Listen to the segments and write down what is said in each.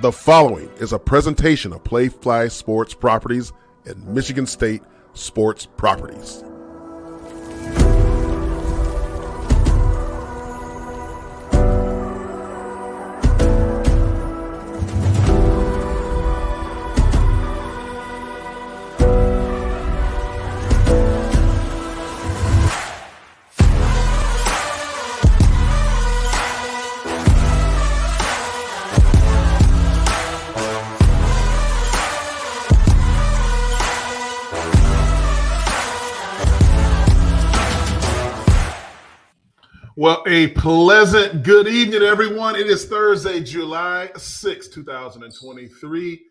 The following is a presentation of Playfly Sports Properties and Michigan State Sports Properties. Well, a pleasant good evening, everyone. It is Thursday, July 6, 2023.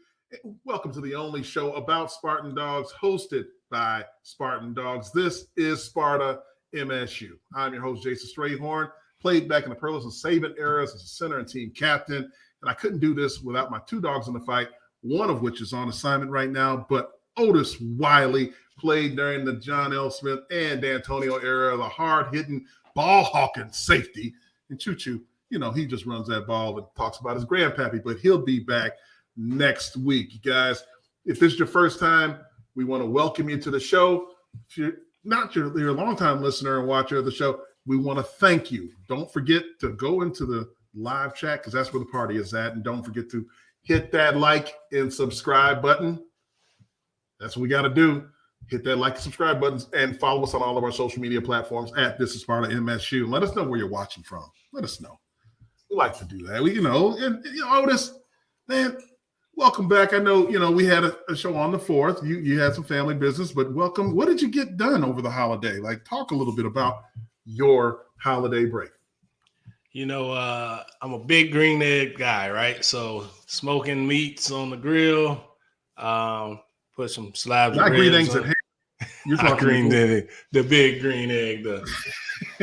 Welcome to the only show about Spartan Dawgs, hosted by Spartan Dawgs. This is Sparta MSU. I'm your host, Jason Strayhorn. Played back in the Pearls and Saban eras as a center and team captain. And I couldn't do this without my two dogs in the fight, one of which is on assignment right now. But Otis Wiley played during the John L. Smith and D'Antonio era, the hard-hitting ball hawking safety. And Choo-Choo, you know, he just runs that ball and talks about his grandpappy, but he'll be back next week. You guys, if this is your first time, we want to welcome you to the show. If you're not you're a longtime listener and watcher of the show, we want to thank you. Don't forget to go into the live chat because that's where the party is at. And don't forget to hit that like and subscribe button. That's what we got to do. Hit that like and subscribe buttons and follow us on all of our social media platforms at This is Sparta MSU. Let us know where you're watching from. Let us know. We like to do that. Otis, man, welcome back. I know, we had a show on the 4th. You had some family business, but welcome. What did you get done over the holiday? Like, talk a little bit about your holiday break. I'm a big green egg guy, right? So smoking meats on the grill, put some slabs of green ribs eggs on. at You're talking green egg, the big green egg, the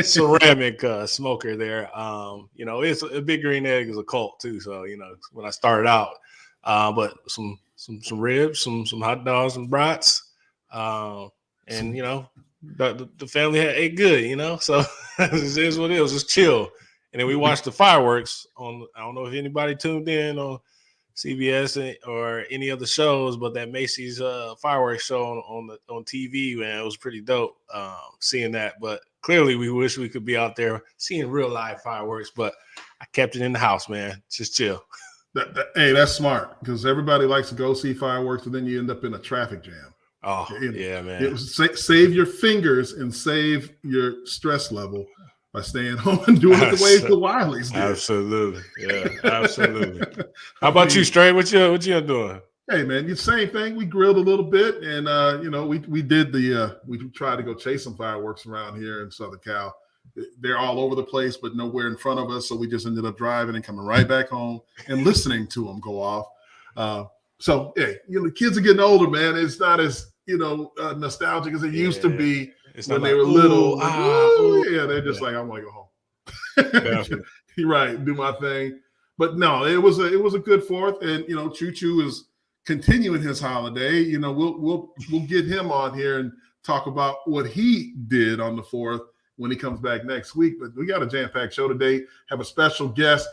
ceramic smoker there. It's a big green egg is a cult too. So, when I started out, but some ribs, some hot dogs and brats. The family ate good, so this is what it was. Just chill. And then we watched the fireworks on, I don't know if anybody tuned in on CBS or any other shows, but that Macy's fireworks show on TV, man, it was pretty dope seeing that. But clearly we wish we could be out there seeing real live fireworks, but I kept it in the house, man. Just chill. Hey, that's smart because everybody likes to go see fireworks and then you end up in a traffic jam. Oh, yeah, man. Save your fingers and save your stress level by staying home and doing it the way the Wileys did. Absolutely. Yeah, absolutely. How about you, Stray? What you doing? Hey, man, the same thing. We grilled a little bit and, we did we tried to go chase some fireworks around here in Southern Cal. They're all over the place, but nowhere in front of us. So we just ended up driving and coming right back home and listening to them go off. Kids are getting older, man. It's not as, nostalgic as it used to be. It's when they were little. They're just like, I want to go home. You're right, do my thing. But no, it was a good 4th, and Choo-Choo is continuing his holiday. We'll get him on here and talk about what he did on the 4th when he comes back next week. But we got a jam-packed show today. Have a special guest.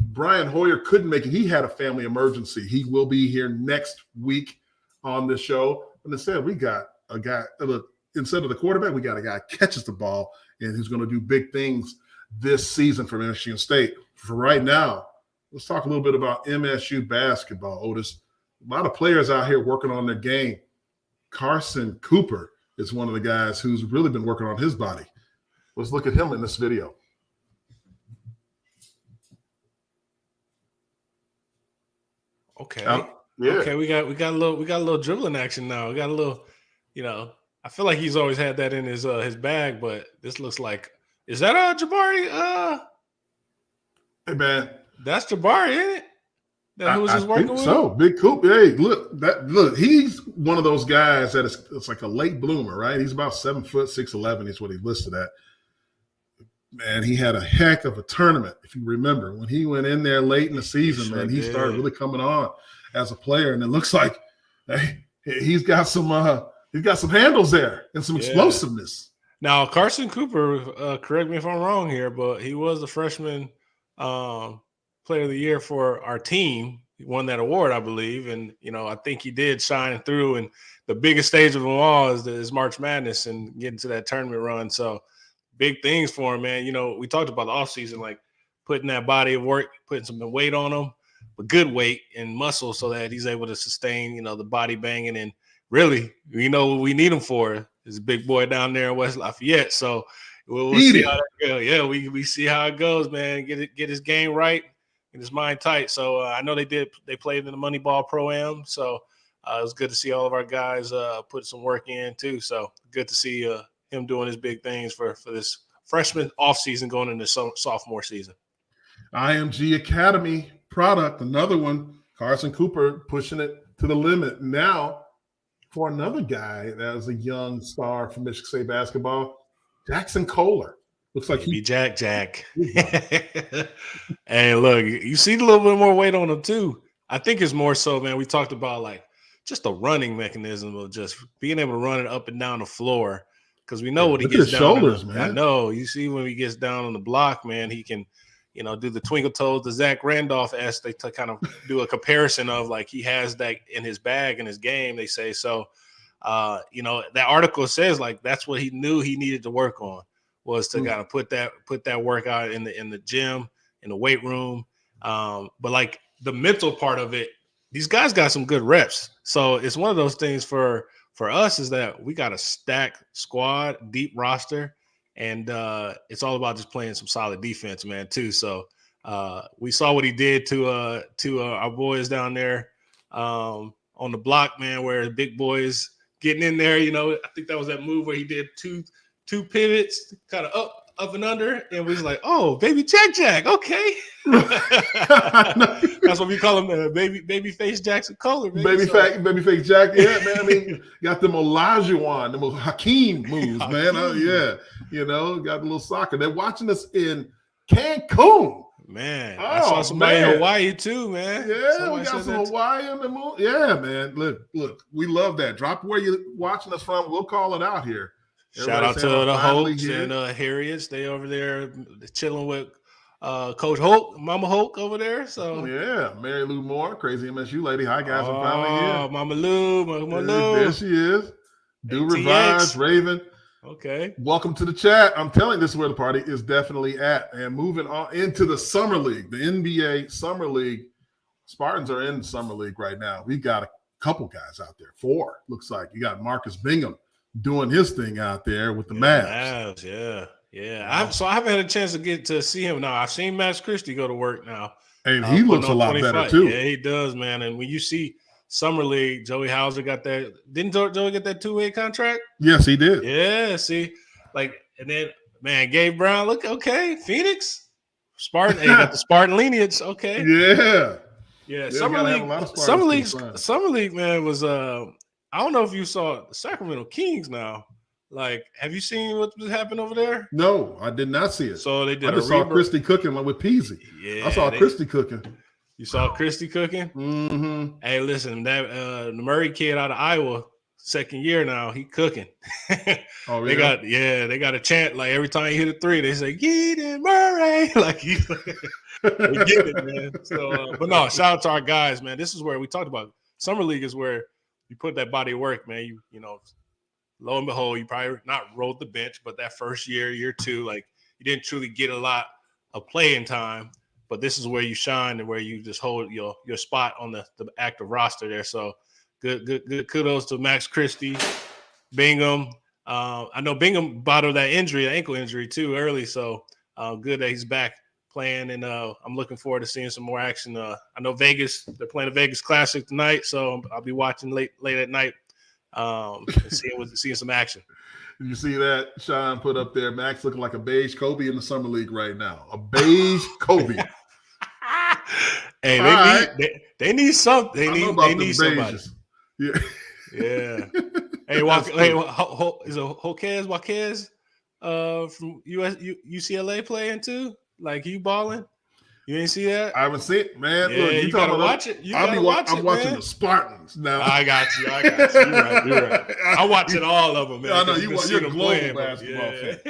Brian Hoyer couldn't make it. He had a family emergency. He will be here next week on the show. And instead, we got a guy. Instead of the quarterback, we got a guy who catches the ball and who's going to do big things this season for Michigan State. For right now, let's talk a little bit about MSU basketball, Otis. A lot of players out here working on their game. Carson Cooper is one of the guys who's really been working on his body. Let's look at him in this video. Okay. Okay, we got a little dribbling action now. We got a little, I feel like he's always had that in his bag, but this looks like, is that Jabari? Hey man, that's Jabari, isn't it? That who's just working with? So big Coop. Hey, look, he's one of those guys that it's like a late bloomer, right? He's about 7 foot 6'11" is what he's listed at. Man, he had a heck of a tournament, if you remember. When he went in there late in the season, he started really coming on as a player, and it looks like he's got some handles there and some explosiveness. Now, Carson Cooper, correct me if I'm wrong here, but he was the freshman player of the year for our team He won that award, I believe. And, I think he did shine through. And the biggest stage of them all is March Madness and getting to that tournament run. So big things for him, man. We talked about the offseason, like putting that body of work, putting some weight on him, but good weight and muscle so that he's able to sustain, the body banging. And really, what we need him for is a big boy down there in West Lafayette. So we'll see how that goes. Yeah, we see how it goes, man. Get his game right. And his mind tight. So I know they played in the Moneyball Pro-Am. So it was good to see all of our guys put some work in too. So good to see him doing his big things for this freshman offseason going into sophomore season. IMG Academy product, another one. Carson Cooper pushing it to the limit. Now for another guy that was a young star from Michigan State basketball, Jackson Kohler. Looks like he Jack. And look, you see a little bit more weight on him too. I think it's more so, man. We talked about like just the running mechanism of just being able to run it up and down the floor because we know what he gets down. Shoulders, man. I know. You see when he gets down on the block, man, he can, do the twinkle toes, the Zach Randolph-esque. They kind of do a comparison of like he has that in his bag in his game. They say so. That article says like that's what he knew he needed to work on. Was to kind of put that work out in the gym, in the weight room. But like the mental part of it, these guys got some good reps. So it's one of those things for us is that we got a stacked squad, deep roster, and it's all about just playing some solid defense, man, too. So we saw what he did to our boys down there on the block, man, where the big boys getting in there. I think that was that move where he did two pivots, kind of up and under, and we was like, "Oh, baby Jack, okay." That's what we call him, baby face Jackson Kohler. Baby face Jack, yeah, man. I mean, got them Olajuwon, them Hakeem moves, man. Got a little soccer. They're watching us in Cancun. Man, I saw somebody in Hawaii too, man. Yeah, we got some Hawaii on the moon. Yeah, man. Look, we love that. Drop where you're watching us from. We'll call it out here. Shout out to the Holtz and Harriets. They over there chilling with Coach Hoke, Mama Hoke over there. So yeah, Mary Lou Moore, crazy MSU lady. Hi guys, I'm finally here. Mama Lou. There she is. Do Revise, Raven. Okay. Welcome to the chat. I'm telling you, this is where the party is definitely at. And moving on into the Summer League, the NBA Summer League. Spartans are in the Summer League right now. We've got a couple guys out there. 4, looks like. You got Marcus Bingham doing his thing out there with the Mavs. Yeah. I haven't had a chance to get to see him now. I've seen Max Christie go to work now. And he looks a lot better too. Yeah, he does, man. And when you see Summer League, Joey Hauser got that. Didn't Joey get that 2-way contract? Yes, he did. Yeah, see. And then, man, Gabe Brown, look, okay. Phoenix, Spartan. He got the Spartan lineage. Okay. Yeah. Summer League, man, was I don't know if you saw the Sacramento Kings now. Like, have you seen what happened over there? No, I did not see it. So they did. I just saw Christie cooking with Peasy. Yeah, I saw Christie cooking. You saw Christie cooking? Mm-hmm. Hey, listen, that the Murray kid out of Iowa, second year now, he cooking. Oh, yeah? They got a chant like every time he hit a 3, they say, "Get it, Murray!" Like they get it, man. So, but no, shout out to our guys, man. This is where we talked about Summer League is where you put that body of work, man. You know, lo and behold, you probably not rode the bench, but that first year 2, like you didn't truly get a lot of playing time. But this is where you shine and where you just hold your spot on the active roster there. So good kudos to Max Christie, Bingham. I know Bingham battled that ankle injury too early. So good that he's back playing, and I'm looking forward to seeing some more action. I know Vegas, they're playing the Vegas Classic tonight, so I'll be watching late at night and seeing some action. Did you see that Sean put up there? Max looking like a beige Kobe in the Summer League right now. A beige Kobe. Hey, they need something. They need somebody. Yeah. Hey, is it Jaquez from UCLA playing too? Like you balling? You ain't see that? I haven't seen it, man. Yeah, look, you gotta watch it. I'm watching the Spartans now. I got you. You're right. I'm watching all of them, man. I know you're a global basketball fan.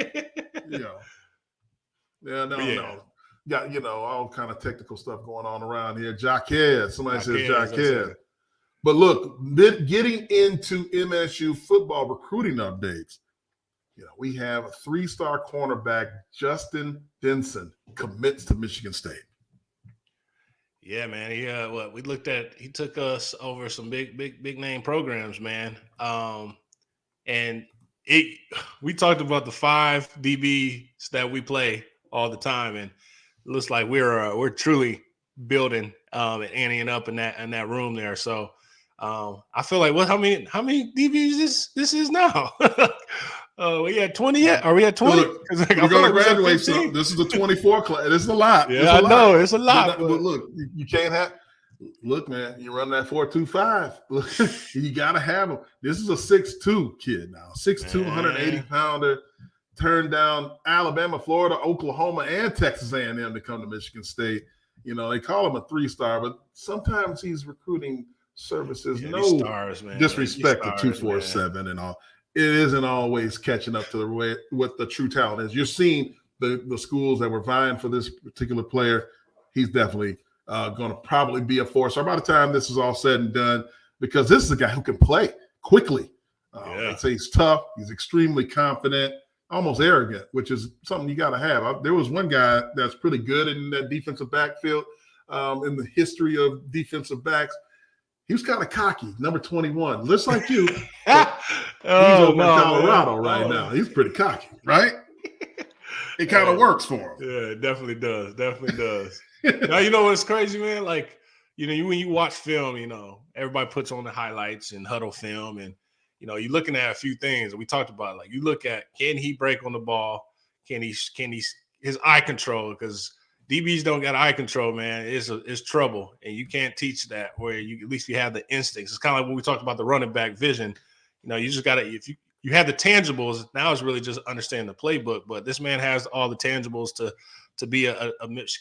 No. got, all kind of technical stuff going on around here. Jaquez. Somebody says Jaquez. But look, getting into MSU football recruiting updates, we have a 3-star cornerback, Justin Denson, commits to Michigan State. Yeah, man. He took us over some big name programs, man. And we talked about the 5 DBs that we play all the time, and it looks like we're truly building and anteing up in that room there. So I feel like how many DBs this is now? We at 20 yet? Are we at 20? We're going to graduate. So this is the 24 class. This is a lot. Yeah, I know it's a lot. But look, you can't have. Look, man, you run that 4.25. You got to have him. This is a 6'2" kid now. 6'2", 180-pounder. Turned down Alabama, Florida, Oklahoma, and Texas A&M to come to Michigan State. They call him a 3-star, but sometimes he's recruiting services. Yeah, no stars, man. Disrespect to 247 and all. It isn't always catching up to the way what the true talent is. You're seeing the schools that were vying for this particular player. He's definitely going to probably be a 4-star by the time this is all said and done, because this is a guy who can play quickly. I'd say he's tough. He's extremely confident, almost arrogant, which is something you got to have. There was one guy that's pretty good in that defensive backfield in the history of defensive backs. He was kind of cocky, number 21, just like you. He's over in Colorado right now. He's pretty cocky, right? It kind of works for him. Yeah, it definitely does. Definitely does. Now, you know what's crazy, man? Like, when you watch film, everybody puts on the highlights and huddle film, and you're looking at a few things we talked about. Like, you look at, can he break on the ball? Can he his eye control? Because DBs don't got eye control, man. It's trouble, and you can't teach that. Where at least you have the instincts. It's kind of like when we talked about the running back vision. You just got to, if you have the tangibles. Now it's really just understanding the playbook. But this man has all the tangibles to be a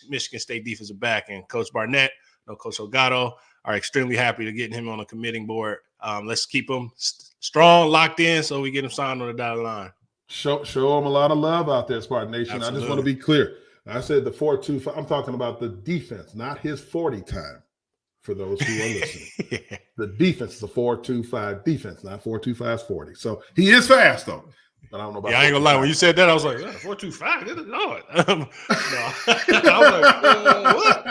Michigan State defensive back. And Coach Barnett, Coach Elgato are extremely happy to getting him on a committing board. Let's keep him strong, locked in, so we get him signed on the dotted line. Show him a lot of love out there, Spartan Nation. Absolutely. I just want to be clear. I said the 4.25. I'm talking about the defense, not his 40 time. For those who are listening, The defense is a 4.25 defense, not 4.25 is 40. So he is fast though. But I don't know about. Yeah, I ain't gonna lie. When you said that, I was like, 4.25. Good Lord. No, I was like, what?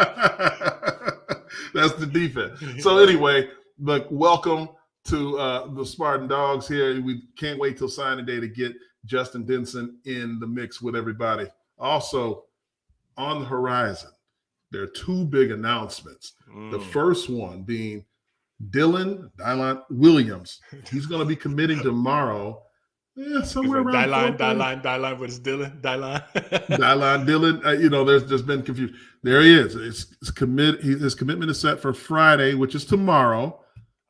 That's the defense. So anyway, look, welcome to the Spartan Dawgs here. We can't wait till signing day to get Justin Denson in the mix with everybody. Also, on the horizon, there are 2 big announcements. The first one being Dylan Williams. He's going to be committing tomorrow. Somewhere around Dylan. What is Dylan? Dylan. There's just been confusion. There he is. His commitment is set for Friday, which is tomorrow,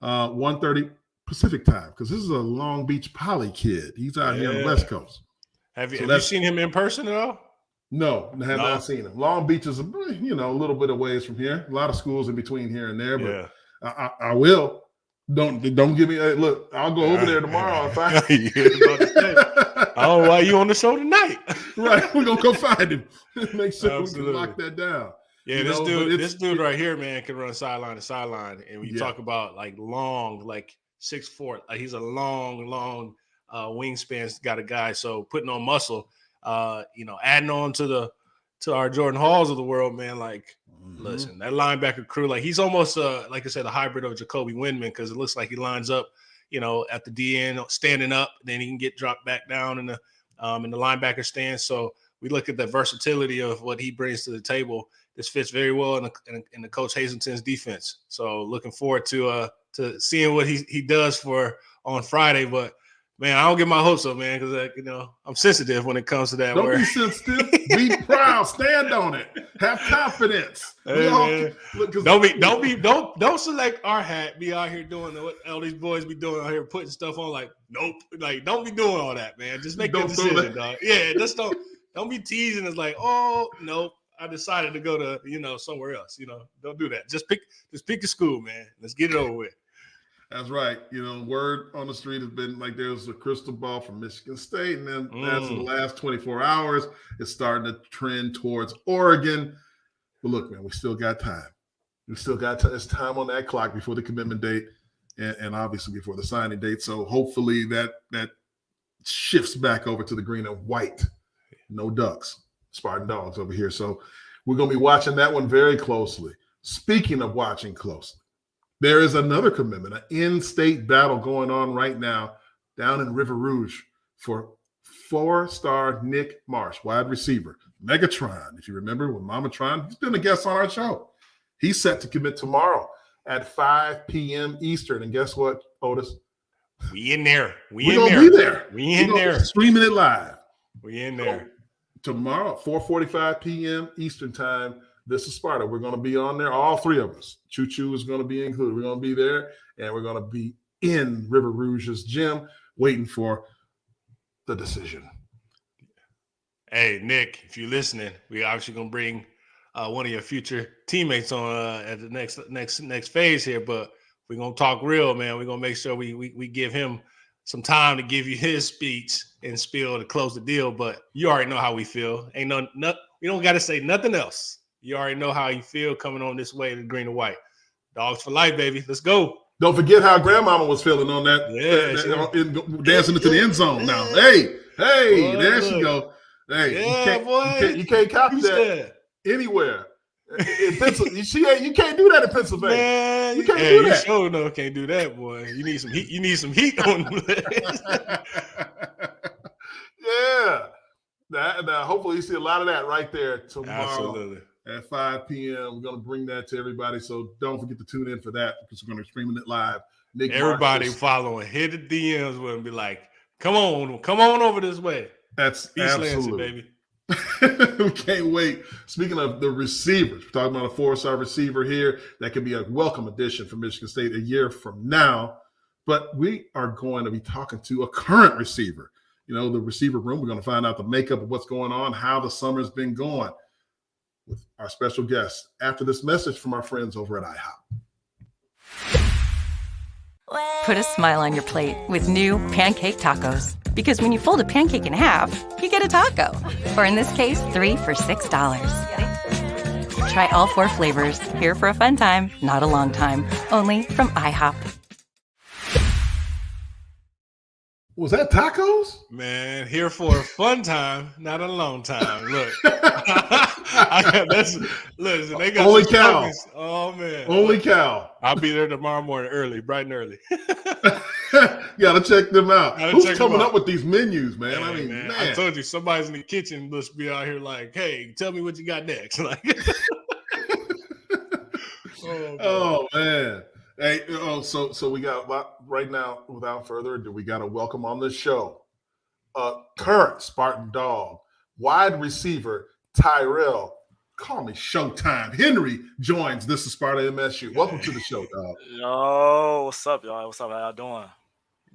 1:30 Pacific time, because this is a Long Beach Poly kid. He's out here on the West Coast. Have you seen him in person at all? No, have not seen him. Long Beach is a little bit of ways from here. A lot of schools in between here and there, but I will. Don't give me a look. I'll go over there tomorrow if I. I don't know why you on the show tonight. Right, we're gonna go find him. Make sure we can lock that down. Yeah, this dude right here, man, can run sideline to sideline. And when you talk about like long, like 6'4", he's a long wingspan got a guy. So putting on muscle. Adding on to our Jordan Halls of the world, man. Like, listen, that linebacker crew, like he's almost like I said, a hybrid of Jacoby Windman, because it looks like he lines up, at the DN standing up, then he can get dropped back down in the linebacker stance. So we look at the versatility of what he brings to the table. This fits very well in the Coach Hazelton's defense. So looking forward to seeing what he does on Friday, but. Man, I don't get my hopes up, man, because I'm sensitive when it comes to that. Don't be sensitive. Be proud. Stand on it. Have confidence. Hey, don't select our hat. Be out here doing what all these boys be doing out here, putting stuff on. Like, nope. Like, don't be doing all that, man. Just make a decision, dog. Yeah, just don't be teasing. It's like, oh nope, I decided to go to somewhere else. Don't do that. Just pick a school, man. Let's get it over with. That's right. Word on the street has been like there's a crystal ball from Michigan State, and then that's in the last 24 hours. It's starting to trend towards Oregon. But look, man, we still got time. We still got there's time on that clock before the commitment date, and obviously before the signing date. So hopefully that shifts back over to the green and white. No Ducks, Spartan Dawgs over here. So we're going to be watching that one very closely. Speaking of watching closely, there is another commitment, an in-state battle going on right now down in River Rouge for 4-star Nick Marsh, wide receiver. Megatron, if you remember, when Mama Tron, he's been a guest on our show. He's set to commit tomorrow at 5 p.m. Eastern. And guess what, Otis? We in there. We're going to be there. We in there. Streaming it live. We in there. So, tomorrow, 4:45 p.m. Eastern time, this is Sparta. We're going to be on there, all three of us. Choo Choo is going to be included. We're going to be there, and we're going to be in River Rouge's gym waiting for the decision. Hey, Nick, if you're listening, we obviously going to bring one of your future teammates on at the next phase here, but we're going to talk real, man. We're going to make sure we give him some time to give you his speech and spiel to close the deal, but you already know how we feel. We don't got to say nothing else. You already know how you feel coming on this way to green and white. Dogs for life, baby. Let's go. Don't forget how Grandmama was feeling on that. Dancing into the end zone now. Hey, boy, there she go. Hey, you can't copy that anywhere. In Pennsylvania, you can't do that in Pennsylvania. Man, you can't do that. Sure no, can't do that, boy. You need some heat. You need some heat on Yeah. Hopefully you see a lot of that right there tomorrow. Absolutely. At 5 p.m. We're going to bring that to everybody. So don't forget to tune in for that because we're going to be streaming it live. Everybody following, hit the DMs with and be like, come on over this way. That's East absolutely. Lansing, baby. We can't wait. Speaking of the receivers, we're talking about a 4-star receiver here that could be a welcome addition for Michigan State a year from now. But we are going to be talking to a current receiver. The receiver room. We're going to find out the makeup of what's going on, how the summer's been going with our special guest after this message from our friends over at IHOP. Put a smile on your plate with new pancake tacos. Because when you fold a pancake in half, you get a taco. Or in this case, 3 for $6. Try all 4 flavors, here for a fun time, not a long time. Only from IHOP. Was that tacos? Man, here for a fun time, not a long time. Look. Listen, they got Only cow. Focus. Oh, man. Only cow. I'll be there tomorrow morning early, bright and early. Gotta check them out. Who's coming up with these menus, man? Hey, man. I told you, somebody's in the kitchen must be out here like, hey, tell me what you got next. Oh, man. Hey, so we got right now, without further ado, we got to welcome on the show current Spartan Dawg, wide receiver Tyrell, call me Showtime, Henry joins. This is Sparta MSU. Welcome to the show, dog. Yo, what's up, y'all? What's up? How y'all doing?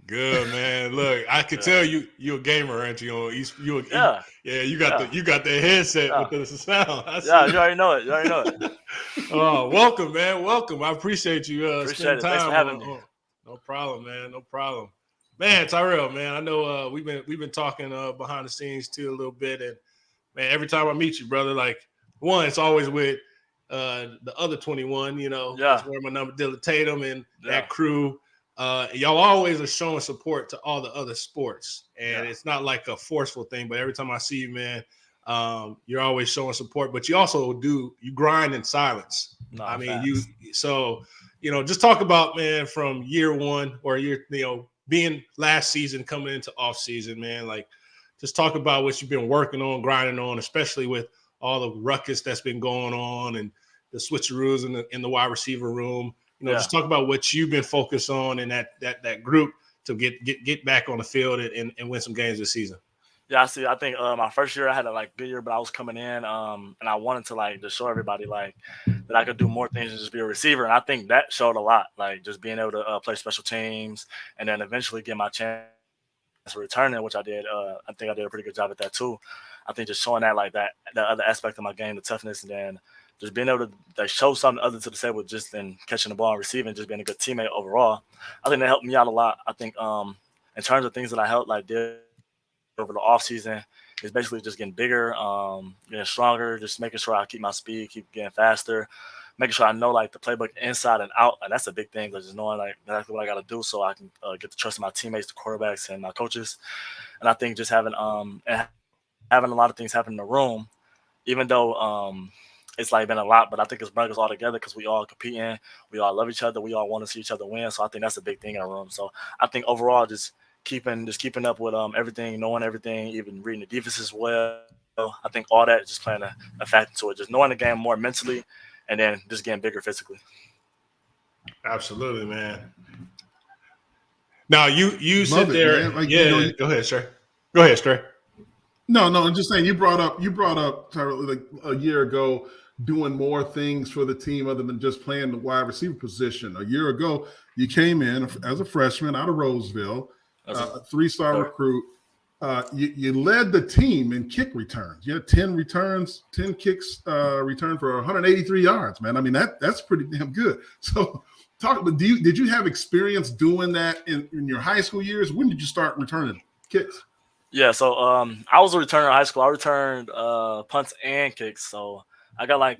Good, man. Look, I can tell you're a gamer, aren't you? You got the headset with the sound. You already know it. Oh, welcome, man. Welcome. I appreciate you spending time. Thanks for having me. No problem, man. No problem. Man, Tyrell, man, I know we've been talking behind the scenes too a little bit, and man, every time I meet you, brother, like it's always with the other 21, that's where my number Dylan Tatum and that crew. Y'all always are showing support to all the other sports, and it's not like a forceful thing, but every time I see you, man, you're always showing support, but you also you grind in silence. No, I mean, just talk about, man, from year one or being last season coming into off season, man, like just talk about what you've been working on, grinding on, especially with all the ruckus that's been going on and the switcheroos in the wide receiver room. Just talk about what you've been focused on in that group to get back on the field and win some games this season. Yeah, I think my first year I had a good year, but I was coming in and I wanted to to show everybody that I could do more things than just be a receiver, and I think that showed a lot. Just being able to play special teams and then eventually get my chance for returning, which I did. I think I did a pretty good job at that too. I think just showing that the other aspect of my game, the toughness, and then just being able to like show something other to the table, just in catching the ball and receiving, just being a good teammate overall. I think that helped me out a lot. I think in terms of things that I helped like did over the off season is basically just getting bigger, getting stronger, just making sure I keep my speed, keep getting faster, making sure I know like the playbook inside and out. And that's a big thing, just knowing like exactly what I got to do so I can get the trust of my teammates, the quarterbacks, and my coaches. And I think just having a lot of things happen in the room, even though it's like been a lot, but I think it's brought us all together because we all competing, we all love each other, we all want to see each other win. So I think that's a big thing in the room. So I think overall, just keeping up with everything, knowing everything, even reading the defense as well. I think all that is just playing a factor to it, just knowing the game more mentally, and then just getting bigger physically. Absolutely, man. Now you Love sit it, there, man. Like, yeah. you know, go ahead, sir. Go ahead, Stray. No, I'm just saying you brought up Tyrell, like a year ago doing more things for the team other than just playing the wide receiver position. A year ago, you came in as a freshman out of Roseville, a 3-star recruit. You led the team in kick returns. You had 10 returns, 10 kicks returned for 183 yards, man. I mean, that's pretty damn good. So did you have experience doing that in your high school years? When did you start returning kicks? Yeah, so I was a returner in high school. I returned punts and kicks. So I got I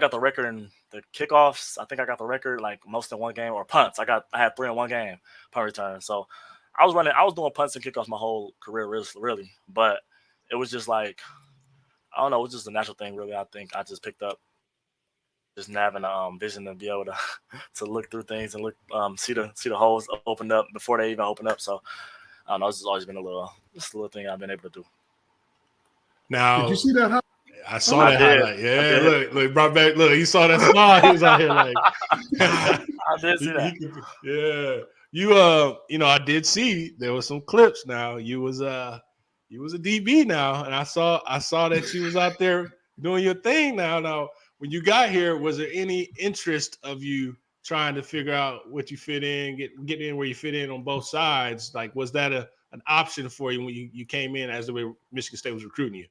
got the record in the kickoffs. I think I got the record like most in one game, or punts. I had 3 in one game, punt return. So I was doing punts and kickoffs my whole career, really. But it was just like, I don't know, it was just a natural thing, really. I think I just picked up just having vision to be able to look through things and look see the holes opened up before they even open up. So I don't know, it's always been a little thing I've been able to do. Now, did you see that? I saw that highlight. Yeah, look, brought back. Look, you saw that smile. He was out here like. I did see that. Yeah, you I did see there was some clips. Now you was a DB now, and I saw that you was out there doing your thing now. Now, when you got here, was there any interest of you trying to figure out what you fit in, get in where you fit in on both sides? Like, was that an option for you when you came in as the way Michigan State was recruiting you?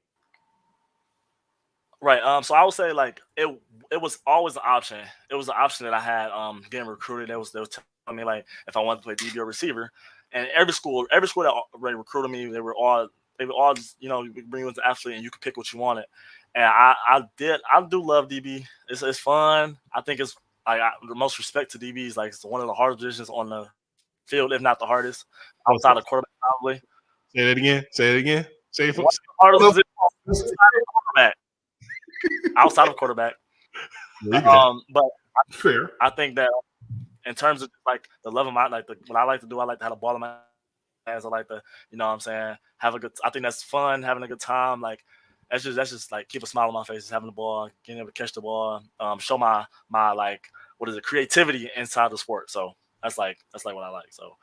Right. So I would say like it was always an option. It was an option that I had getting recruited. They was telling me like if I wanted to play DB or receiver. And every school that already recruited me, they were all just, we bring you as an athlete and you could pick what you wanted. And I do love DB. It's fun. I think it's the most respect to DBs. Like, it's one of the hardest positions on the field, if not the hardest, outside of quarterback probably. Say that again. Say it. One of the hardest positions outside of quarterback. But fair. I think that in terms of like the love of my what I like to do, I like to have a ball in my hands. I like to, have a good. I think that's fun, having a good time. Like that's just like keep a smile on my face, having the ball, getting able to catch the ball, show my like creativity inside the sport. So that's like what I like. So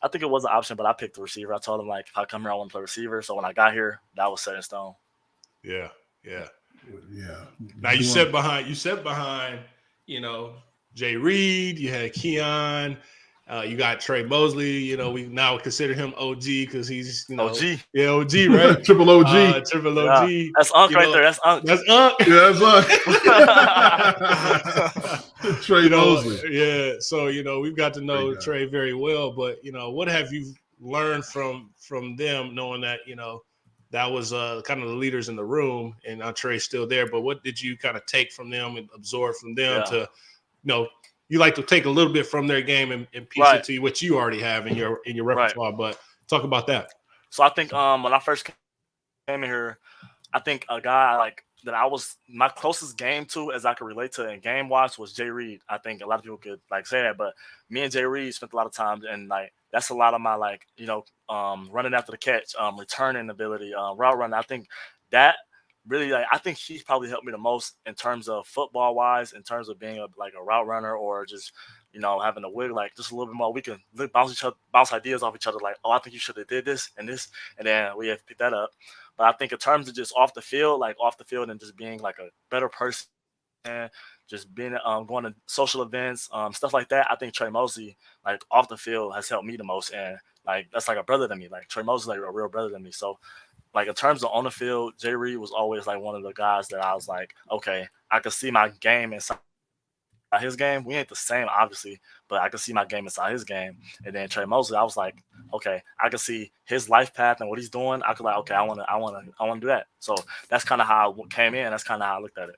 I think it was an option, but I picked the receiver. I told him like if I come here, I want to play receiver. So when I got here, that was set in stone. Yeah. Now you set behind, Jay Reed, you had Keon, you got Trey Mosley. We now consider him OG because he's OG. Yeah, OG, right? Triple OG. Triple OG. Yeah. That's Unc right there. That's Unc. That's Unc. Yeah, that's Unc. Trey Mosley. Yeah. So we've got to know Trey very well, but what have you learned from them, knowing that that was kind of the leaders in the room, and Trey's still there. But what did you kind of take from them and absorb from them to, you like to take a little bit from their game and piece it to what you already have in your repertoire. But talk about that. So I think when I first came in here, I think a guy that I was my closest game to, as I could relate to in game watch, was Jay Reed. I think a lot of people could say that, but me and Jay Reed spent a lot of time, and that's a lot of my running after the catch, returning ability, route running. I think that really I think he probably helped me the most in terms of football wise, in terms of being a route runner, or just having a wig just a little bit more. We can bounce ideas off each other. Like, oh, I think you should have did this and this, and then we have to pick that up. But I think in terms of just off the field and just being a better person, and just being going to social events, stuff like that. I think Trey Mosley, off the field, has helped me the most, and that's like a brother to me. Like Trey Mosley, a real brother to me. So like in terms of on the field, Jay Reed was always like one of the guys that I was like, okay, I could see my game inside his game. We ain't the same, obviously, but I could see my game inside his game. And then Trey Mosley, I was like, okay, I could see his life path and what he's doing. I could like, okay, I want to do that. So that's kind of how I came in. That's kind of how I looked at it.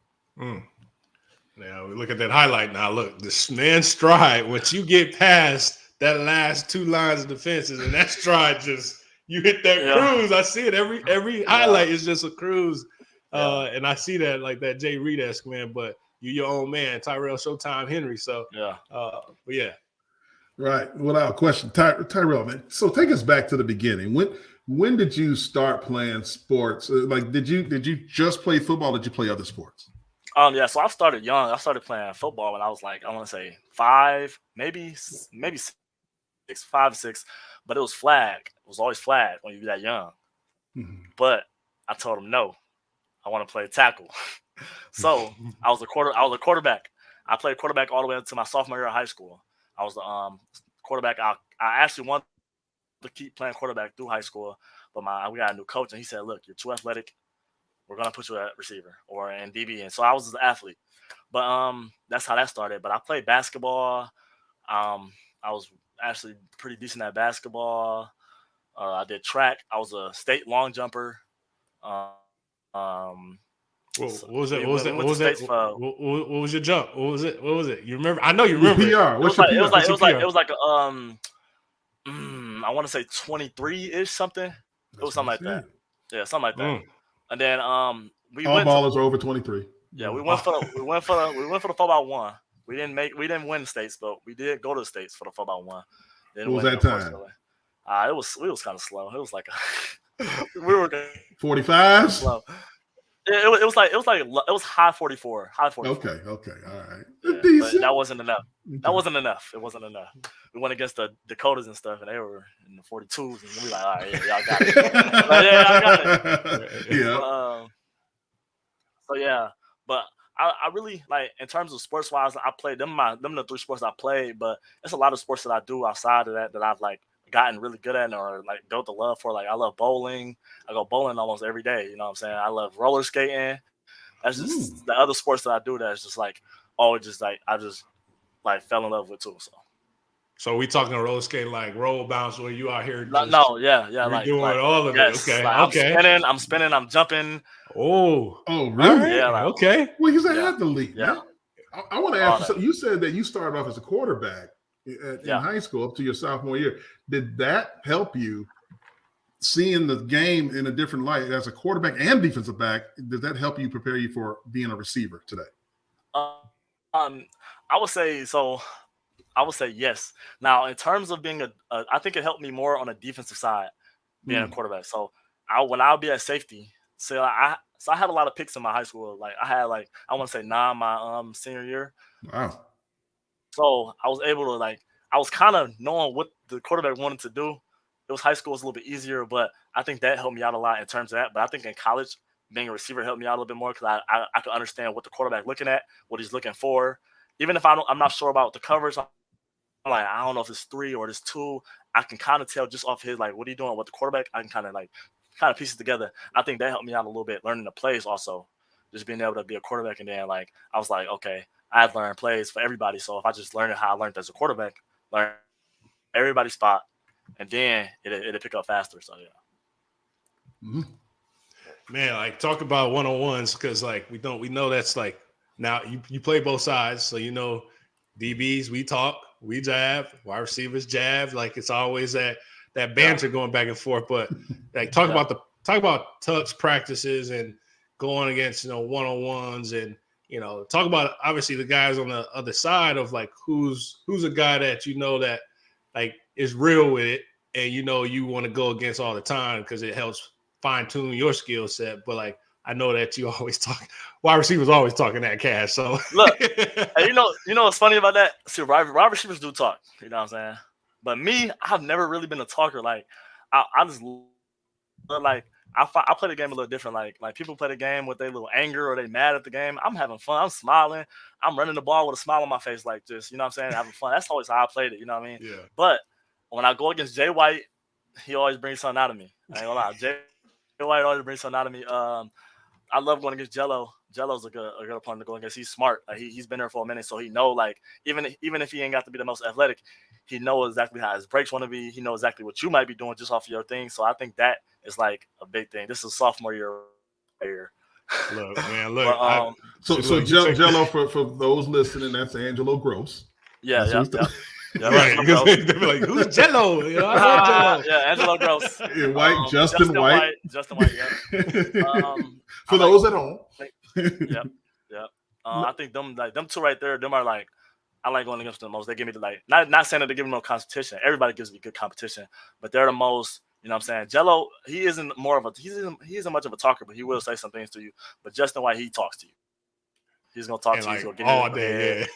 Now we look at that highlight. Now look, this man's stride. Once you get past that last two lines of defenses, and that stride just you hit that cruise. I see it every highlight is just a cruise, and I see that like that Jay Reed-esque, man. But you your own man, Tyrell Showtime Henry. So but yeah. Right. Without question. Tyrell, man. So take us back to the beginning. When did you start playing sports? Like, did you just play football? Or did you play other sports? So I started young. I started playing football when I was like, I want to say 5, maybe 6, 5, 6. But it was flag. It was always flag when you're that young. Mm-hmm. But I told him no. I want to play tackle. So I was a quarterback. I played quarterback all the way up to my sophomore year of high school. I was the quarterback. I actually wanted to keep playing quarterback through high school, but we got a new coach, and he said, "Look, you're too athletic. We're gonna put you at receiver or in DB." And so I was an athlete, but that's how that started. But I played basketball. I was actually pretty decent at basketball. I did track. I was a state long jumper. What was it? What was your jump? What was it? You remember? I know you remember. PR. What's your PR? It was like a I want to say 23-ish something. It was something like that. Yeah, something like that. And then we all ballers are over 23. Yeah, we went for the 4x1. We didn't win the states, but we did go to the states for the 4x1. What was that time? It was kind of slow. It was like we were 45. Slow. It was high 44. Okay, all right. Yeah, but that wasn't enough. That wasn't enough. It wasn't enough. We went against the Dakotas and stuff, and they were in the 42s, and we were like, all right, y'all got it. Y'all got it. Yeah. So yeah, but I really like in terms of sports wise, I played them the 3 sports I played, but there's a lot of sports that I do outside of that I've like gotten really good at or like built a love for. Like I love bowling. I go bowling almost every day. You know what I'm saying? I love roller skating. That's just the other sports that I do that's just like always just like I just like fell in love with too. So we talking roller skating like roll bounce where you out here? You're like doing all of it. Okay, like, I'm spinning, I'm jumping. Oh, really? Right. Yeah. Like, okay. Well, he's an athlete. Yeah. Man. I want to ask you something. You said that you started off as a quarterback in high school up to your sophomore year. Did that help you seeing the game in a different light as a quarterback and defensive back? Did that help you prepare you for being a receiver today? I would say yes. Now, in terms of being I think it helped me more on the defensive side, being a quarterback. So when I would be at safety, I had a lot of picks in my high school. Like I had I want to say 9 my senior year. Wow. So I was able to I was kind of knowing what the quarterback wanted to do. It was high school was a little bit easier, but I think that helped me out a lot in terms of that. But I think in college, being a receiver helped me out a little bit more because I could understand what the quarterback looking at, what he's looking for. Even if I'm not sure about the coverage, I'm like, I don't know if it's 3 or it's 2. I can kind of tell just off his what he doing with the quarterback. I can kind of piece it together. I think that helped me out a little bit learning the plays also, just being able to be a quarterback. And then I was like, okay, I had learned plays for everybody. So if I just learned how I learned as a quarterback, learn everybody's spot, and then it'll pick up faster. So yeah. Mm-hmm. Man, talk about one-on-ones because we know that's now you play both sides, so DBs we talk, we jab, wide receivers jab. It's always that banter going back and forth. But talk about touch practices and going against one-on-ones and talk about obviously the guys on the other side of who's a guy that that is real with it and you want to go against all the time because it helps fine-tune your skill set. But I know that you always talk wide receivers always talking that cash. So look, and what's funny about that? See, wide receivers do talk, you know what I'm saying? But me, I've never really been a talker. I just I play the game a little different. Like people play the game with their little anger or they mad at the game. I'm having fun. I'm smiling. I'm running the ball with a smile on my face, just, you know what I'm saying? Having fun. That's always how I played it, you know what I mean? Yeah. But when I go against Jay White, he always brings something out of me. I ain't gonna lie. Jay White always brings something out of me. I love going against Jello. Jello's a good opponent to go against. He's smart. Like, he's been there for a minute, so he know, like, even if he ain't got to be the most athletic, he knows exactly how his breaks want to be. He knows exactly what you might be doing just off of your thing. So I think that is like a big thing. This is sophomore year. Look, man, look. But, so Jello for those listening, that's Angelo Gross. Yeah. Right, because they be like, "Who's Jello?" You know, I know Jello. Yeah, Angelo Gross. And White, Justin White. Justin White. Yeah. For those at home. Yep. I think them two right there. Them are like, I like going against them the most. They give me the, like, not saying that they give me no competition. Everybody gives me good competition, but they're the most. You know what I'm saying? Jello, he isn't much of a talker, but he will say some things to you. But Justin White, he talks to you. He's gonna talk to you. He's gonna get all day,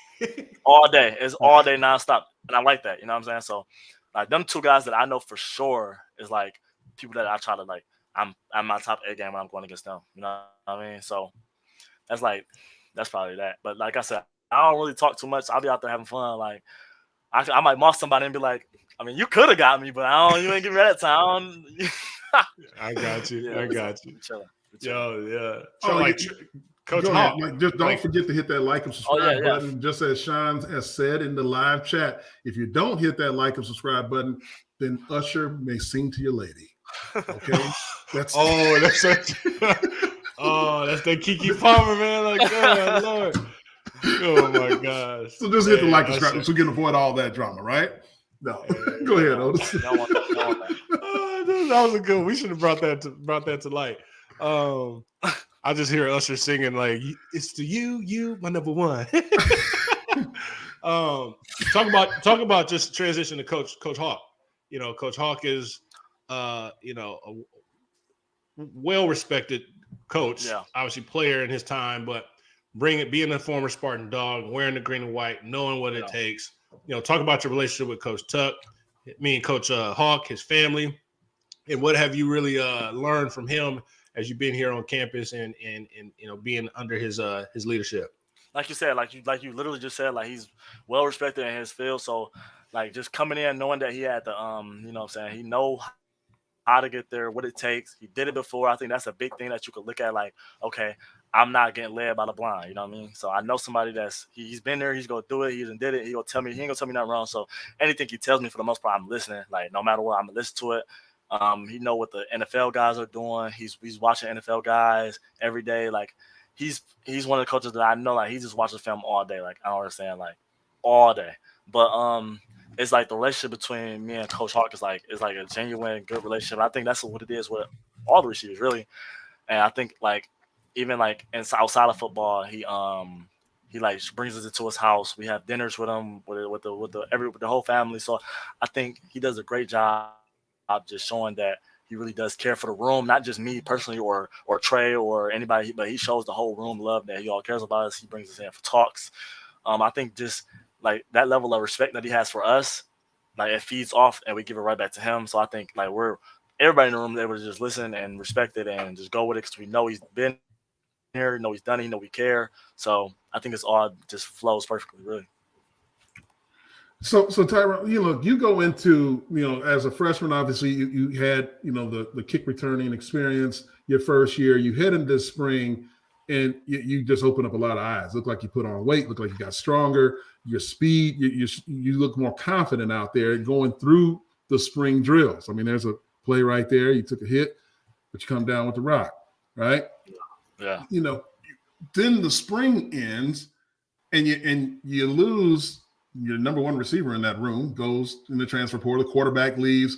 all day. It's all day nonstop, and I like that. You know what I'm saying? So, like, them two guys that I know for sure is like people that I try to, like. I'm my top A game when I'm going against them. You know what I mean? So that's probably that. But like I said, I don't really talk too much. I'll be out there having fun. Like, I might mock somebody and be like, I mean, you could have got me, but you ain't give me that time. I got you. Yeah, I got you. Chilling. Yo, yeah. So, like Coach Hawk. Just don't forget to hit that like and subscribe button. Just as Sean has said in the live chat, if you don't hit that like and subscribe button, then Usher may sing to your lady. Okay, that's that Kiki Palmer, man. Like, oh Lord, oh my gosh. So just hit the like and subscribe so we can avoid all that drama, right? No, go ahead, Otis. Don't want that. That was a good. We should have brought that to light. I just hear Usher singing like, "It's to you, my number one." Talk about just transition to Coach Hawk. You know, Coach Hawk is a well-respected coach, obviously player in his time, but being a former Spartan Dawg, wearing the green and white, knowing what it takes. You know, talk about your relationship with Coach Tuck, me and Coach Hawk, his family, and what have you really learned from him as you've been here on campus and being under his leadership. Like you said, like you literally just said, like he's well respected in his field. So like just coming in, knowing that he had the you know what I'm saying, he know how to get there, what it takes. He did it before. I think that's a big thing that you could look at, like, okay, I'm not getting led by the blind, you know what I mean? So I know somebody he's been there, he's gonna do it, he did it, he ain't gonna tell me nothing wrong. So anything he tells me, for the most part, I'm listening. Like, no matter what, I'm gonna listen to it. He know what the NFL guys are doing. He's watching NFL guys every day. Like he's one of the coaches that I know, like he just watches film all day. Like, I don't understand, like all day. But it's like the relationship between me and Coach Hawk is like a genuine good relationship. I think that's what it is with all the receivers, really. And I think like even like outside of football, he like brings us into his house. We have dinners with him with the whole family. So I think he does a great job just showing that he really does care for the room, not just me personally or Trey or anybody, but he shows the whole room love that he all cares about us. He brings us in for talks. I think just like that level of respect that he has for us, like it feeds off and we give it right back to him. So I think like everybody in the room is able to just listen and respect it and just go with it because we know he's been here, know he's done it, he know we care. So I think it's all just flows perfectly, really. So Tyrell, you go into, as a freshman, obviously you had, the kick returning experience your first year. You head into this spring and you just open up a lot of eyes. Look like you put on weight, look like you got stronger, your speed, you look more confident out there going through the spring drills. I mean, there's a play right there. You took a hit, but you come down with the rock, right? Yeah. Then the spring ends and you lose your number one receiver in that room, goes in the transfer portal, the quarterback leaves.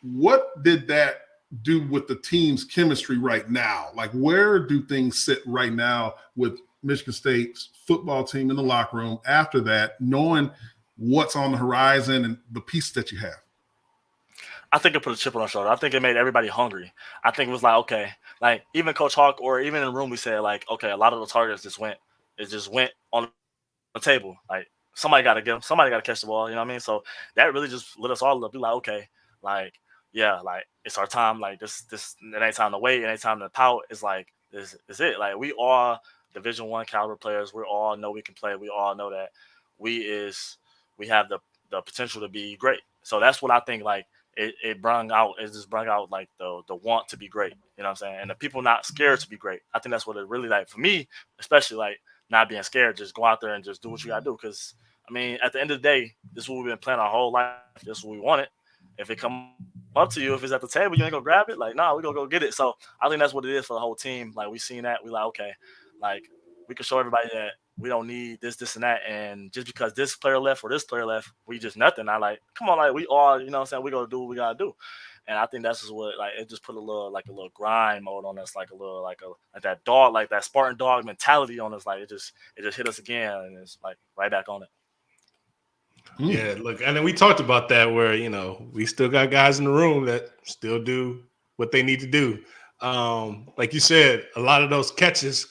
What did that do with the team's chemistry right now? Like, where do things sit right now with Michigan State's football team in the locker room after that, knowing what's on the horizon and the pieces that you have? I think it put a chip on our shoulder. I think it made everybody hungry. I think it was like, okay, like even Coach Hawk or even in the room, we said like, okay, a lot of the targets just went on the table. Like, somebody got to catch the ball, you know what I mean? So that really just lit us all up. Be like, okay, like, yeah, like it's our time. Like this, it ain't time to wait. It ain't time to pout. It's like, this is it. Like, we are Division I caliber players. We all know we can play. We all know that we have the potential to be great. So that's what I think, like, it just brought out like the want to be great. You know what I'm saying? And the people not scared to be great. I think that's what it really like for me, especially like not being scared. Just go out there and just do what you gotta do. Because I mean, at the end of the day, this is what we've been playing our whole life. This is what we wanted. If it come up to you, if it's at the table, you ain't gonna grab it. Like, nah, we gonna go get it. So I think that's what it is for the whole team. Like we seen that, we like, okay, like we can show everybody that we don't need this, and that. And just because this player left or this player left, we just nothing. I like, come on, like we all, you know what I'm saying? We gonna do what we gotta do. And I think that's just what, like, it just put a little grind mode on us, like that dog, like that Spartan dog mentality on us. Like it just hit us again, and it's like right back on it. Yeah, look, and then we talked about that where, you know, we still got guys in the room that still do what they need to do. Like you said, a lot of those catches,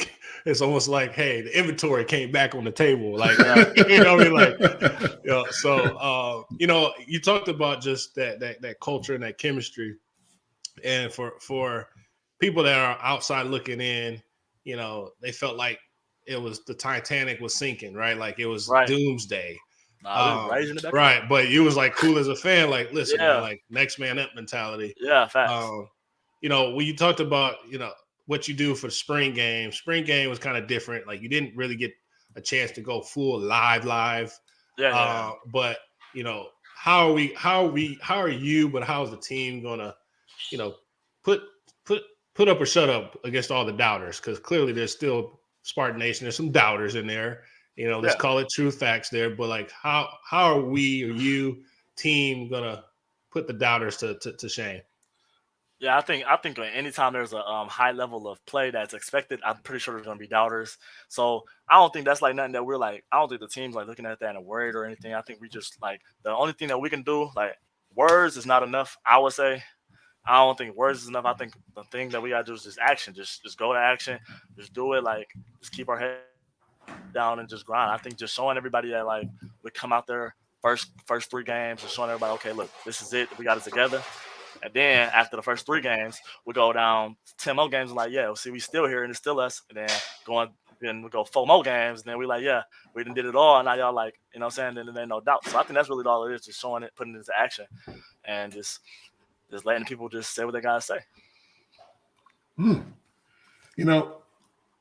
it's almost like, hey, the inventory came back on the table. Like, you know what I mean? Like, you know, so, you know, you talked about just that culture and that chemistry. And for people that are outside looking in, you know, they felt like it was the Titanic was sinking, right? Like it was doomsday. Right, but you was like cool as a fan, like listen, man, like next man up mentality. Yeah, facts. You know, when you talked about, you know, what you do for the spring game was kind of different. Like you didn't really get a chance to go full live. Yeah. But you know, how are you, but how's the team gonna, you know, put up or shut up against all the doubters? Because clearly there's still Spartan Nation, there's some doubters in there. You know, let's call it true facts there. But like, how are we or you team gonna put the doubters to shame? Yeah, I think anytime there's a high level of play that's expected, I'm pretty sure there's gonna be doubters. So I don't think that's like nothing that we're like. I don't think the team's like looking at that and worried or anything. I think we just like the only thing that we can do, like words is not enough. I would say. I don't think words is enough. I think the thing that we gotta do is just action. Just go to action. Just do it. Like just keep our head down and just grind. I think just showing everybody that like we come out there first 3 games and showing everybody, okay, look, this is it. We got it together. And then after the first 3 games, we go down 10 more games and like, yeah, see, we still here and it's still us. And then we go 4 more games and then we like, yeah, we done did it all. And now y'all like, you know what I'm saying? Then there's no doubt. So I think that's really all it is, just showing it, putting it into action, and just letting people just say what they gotta say. You know,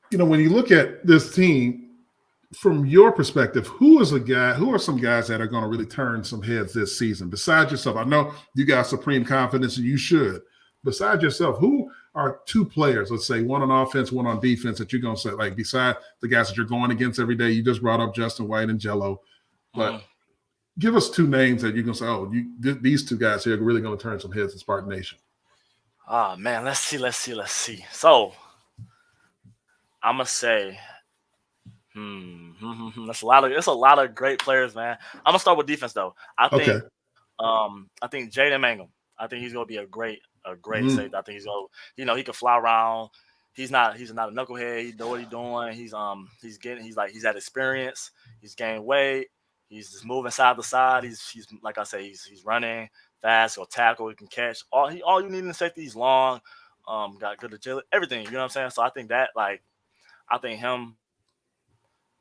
when you look at this team, from your perspective, who are some guys that are going to really turn some heads this season besides yourself? I know you got supreme confidence and you should. Besides yourself, who are 2 players, let's say one on offense, one on defense, that you're going to say, like, beside the guys that you're going against every day? You just brought up Justin White and Jello, but give us 2 names that you're going to say, oh, these 2 guys here are really going to turn some heads in Spartan Nation. Oh, man, let's see. So I'm going to say – it's a lot of great players, man. I'm gonna start with defense though. I think Jaden Mangum. I think he's gonna be a great safety. I think he's gonna, you know, he can fly around. He's not a knucklehead. He know what he's doing. He's had experience. He's gained weight. He's just moving side to side. He's like I say, he's running fast. He'll tackle. He can catch. All you need in safety. He's long. Got good agility. Everything. You know what I'm saying? So I think him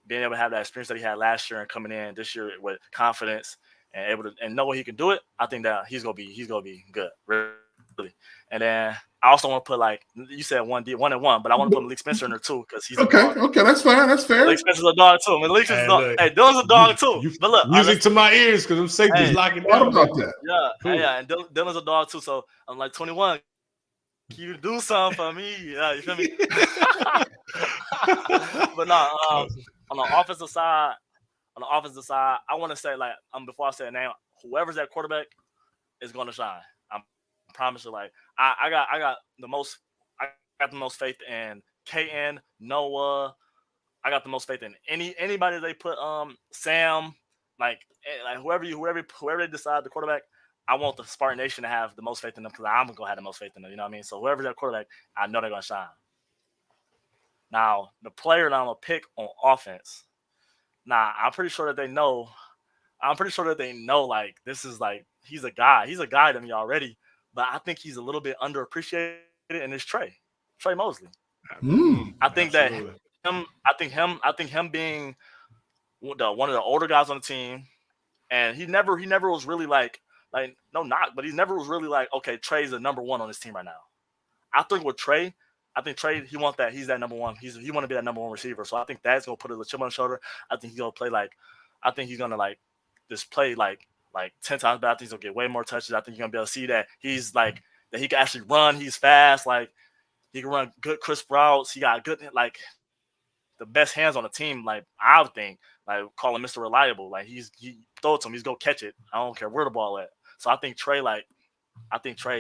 being able to have that experience that he had last year and coming in this year with confidence and able to and know what he can do it, I think that he's gonna be good, really. And then I also want to put, like you said, 1-1, but I want to put Malik Spencer in there too because he's okay. That's fine. That's fair. Malik Spencer's a dog too. Malik Spencer's a dog. Hey, Dylan's a dog too. But look, music to my ears because I'm safety's locking down. About that. Yeah, cool. Yeah, and Dylan's a dog too. So I'm like 21. Can you do something for me? Yeah, you feel me? But no, on the offensive side, I want to say, like, before I say a name, whoever's that quarterback is going to shine. I promise you. Like, I got the most faith in KN, Noah. I got the most faith in anybody they put Sam, like whoever they decide the quarterback. I want the Spartan Nation to have the most faith in them because I'm gonna have the most faith in them. You know what I mean? So whoever's that quarterback, I know they're gonna shine. Now, the player that I'm gonna pick on offense. Now, I'm pretty sure that they know. Like, this is like he's a guy. He's a guy to me already, but I think he's a little bit underappreciated. And it's Trey Mosley. I think absolutely. I think him being one of the older guys on the team, and he never was really like like no knock, but he never was really like, okay, Trey's the number one on this team right now. I think with Trey, he wants that. He's that number one. He want to be that number one receiver. So I think that's gonna put a chip on his shoulder. I think he's gonna play I think he's gonna just play like 10 times better. I think he's gonna get way more touches. I think you're gonna be able to see that he's that he can actually run. He's fast. Like he can run good crisp routes. He got good the best hands on the team. Like I would think call him Mr. Reliable. Like he throw it to him. He's gonna catch it. I don't care where the ball at. So I think Trey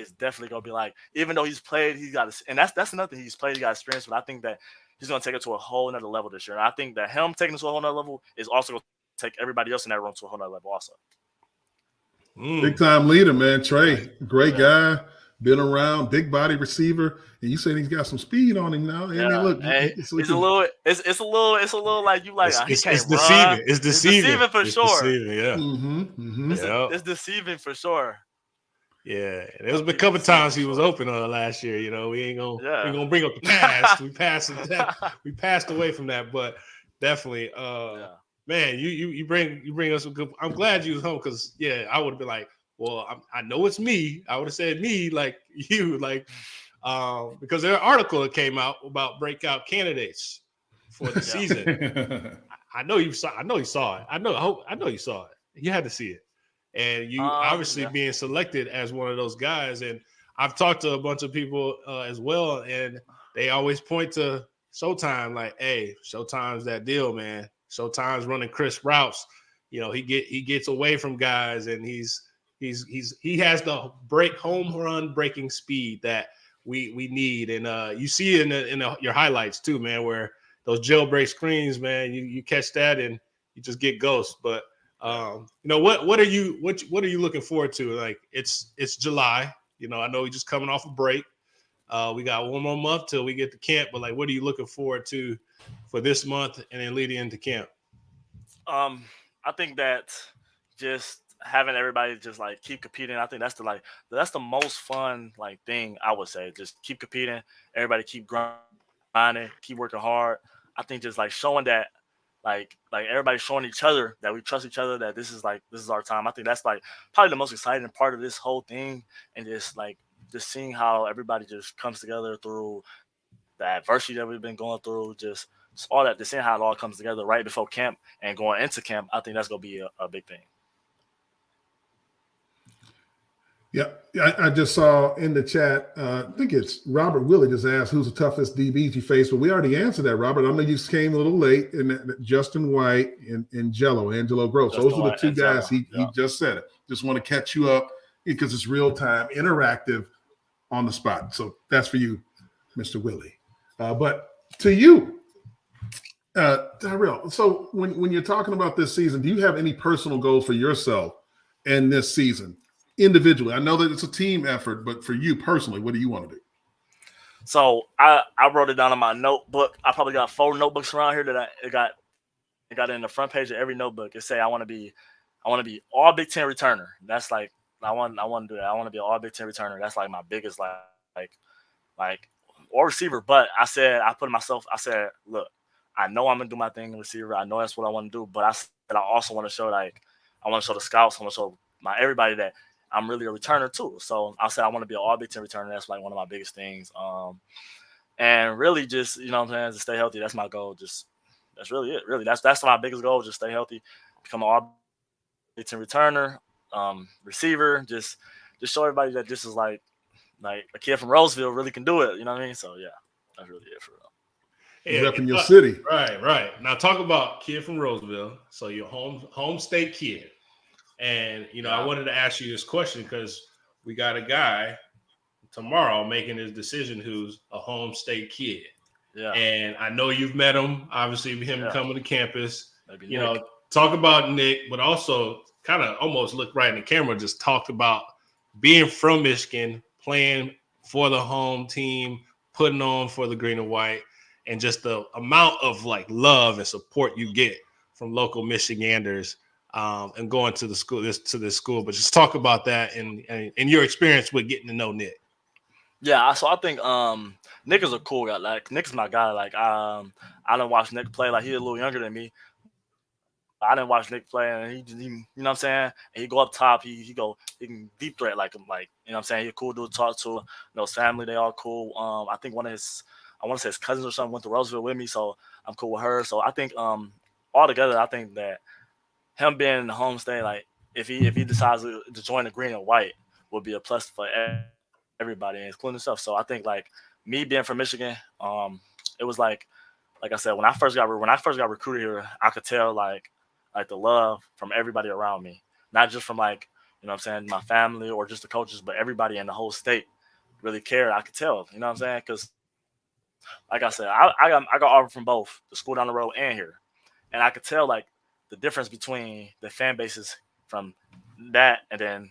is definitely gonna be even though he's played, he's got and that's another thing he's played, he got experience, but I think that he's gonna take it to a whole nother level this year. And I think that him taking it to a whole nother level is also gonna take everybody else in that room to a whole nother level also. Big time leader, man. Trey, great guy, been around, big body receiver, and you saying he's got some speed on him now. And look, it's a little like you like it's deceiving. Run. It's deceiving for sure. Yeah. It's deceiving for sure. Yeah, there was a couple times he was open last year. You know, we ain't gonna bring up the past. We passed away from that, but definitely, man, you bring us a good. I'm glad you was home because I would have been like, well, I know it's me. I would have said me like you because there an article that came out about breakout candidates for the season. I know you saw it. I know you saw it. You had to see it. And you obviously being selected as one of those guys. And I've talked to a bunch of people as well, and they always point to Showtime like, hey, Showtime's that deal, man. Showtime's running crisp routes. You know, he gets away from guys, and he has the home run breaking speed that we need. And you see it in your highlights too, man, where those jailbreak screens, man, you catch that and you just get ghost. But what are you looking forward to? Like it's July, I know we're just coming off a break. We got one more month till we get to camp, but what are you looking forward to for this month and then leading into camp? I think that just having everybody just keep competing. I think that's the most fun thing I would say. Just keep competing. Everybody keep grinding, keep working hard. I think just showing that. Like everybody showing each other that we trust each other, that this is our time. I think that's probably the most exciting part of this whole thing, and just seeing how everybody just comes together through the adversity that we've been going through, just all that, just seeing how it all comes together right before camp and going into camp. I think that's gonna be a big thing. Yeah, I just saw in the chat, I think it's Robert Willie just asked who's the toughest DBs you face, but we already answered that, Robert. I know you just came a little late, and Justin White and Angelo Gross. Those are the two guys he just said it. Just want to catch you up because it's real time, interactive, on the spot. So that's for you, Mr. Willie. But to you, Tyrell, so when you're talking about this season, do you have any personal goals for yourself in this season? Individually, I know that it's a team effort, but for you personally, what do you want to do? So I wrote it down on my notebook. I probably got 4 notebooks around here that it got in the front page of every notebook. It say I want to be all Big Ten returner. That's I want to do that. I want to be an all Big Ten returner. That's my biggest or receiver. But I said look, I know I'm gonna do my thing in receiver. I know that's what I want to do. But I said I also want to show I want to show the scouts. I want to show everybody that I'm really a returner too. So I said I want to be an all Big Ten returner. That's one of my biggest things. And really just, what I'm saying, to stay healthy. That's my goal. That's really it. Really, that's my biggest goal. Just stay healthy, become an all Big Ten returner, receiver. Just show everybody that this is like a kid from Roseville really can do it. You know what I mean? So yeah, that's really it for real. You're repping your city. Right. Now talk about kid from Roseville. So your home state kid. And, I wanted to ask you this question because we got a guy tomorrow making his decision who's a home state kid. Yeah. And I know you've met him, obviously, him coming to campus. Talk about Nick, but also kind of almost look right in the camera, just talk about being from Michigan, playing for the home team, putting on for the green and white, and just the amount of love and support you get from local Michiganders. And going to this school, but just talk about that and your experience with getting to know Nick. Yeah, so I think Nick is a cool guy. Nick's my guy. I don't watch Nick play. He's a little younger than me, I didn't watch Nick play, and he you know what I'm saying? And he go up top, he can deep threat like him, like, you know what I'm saying? He's a cool dude to talk to. You know, his family, they all cool. I think one of his, I want to say his cousins or something went to Roseville with me, so I'm cool with her. So I think altogether, I think that him being in the home state, like if he decides to join the green and white, would be a plus for everybody, including himself. So I think like me being from Michigan, it was like I said, when I first got recruited here, I could tell like the love from everybody around me, not just from like, you know what I'm saying, my family or just the coaches, but everybody in the whole state really cared. I could tell, you know what I'm saying? Because like I said, I got offered from both the school down the road and here, and I could tell like the difference between the fan bases from that and then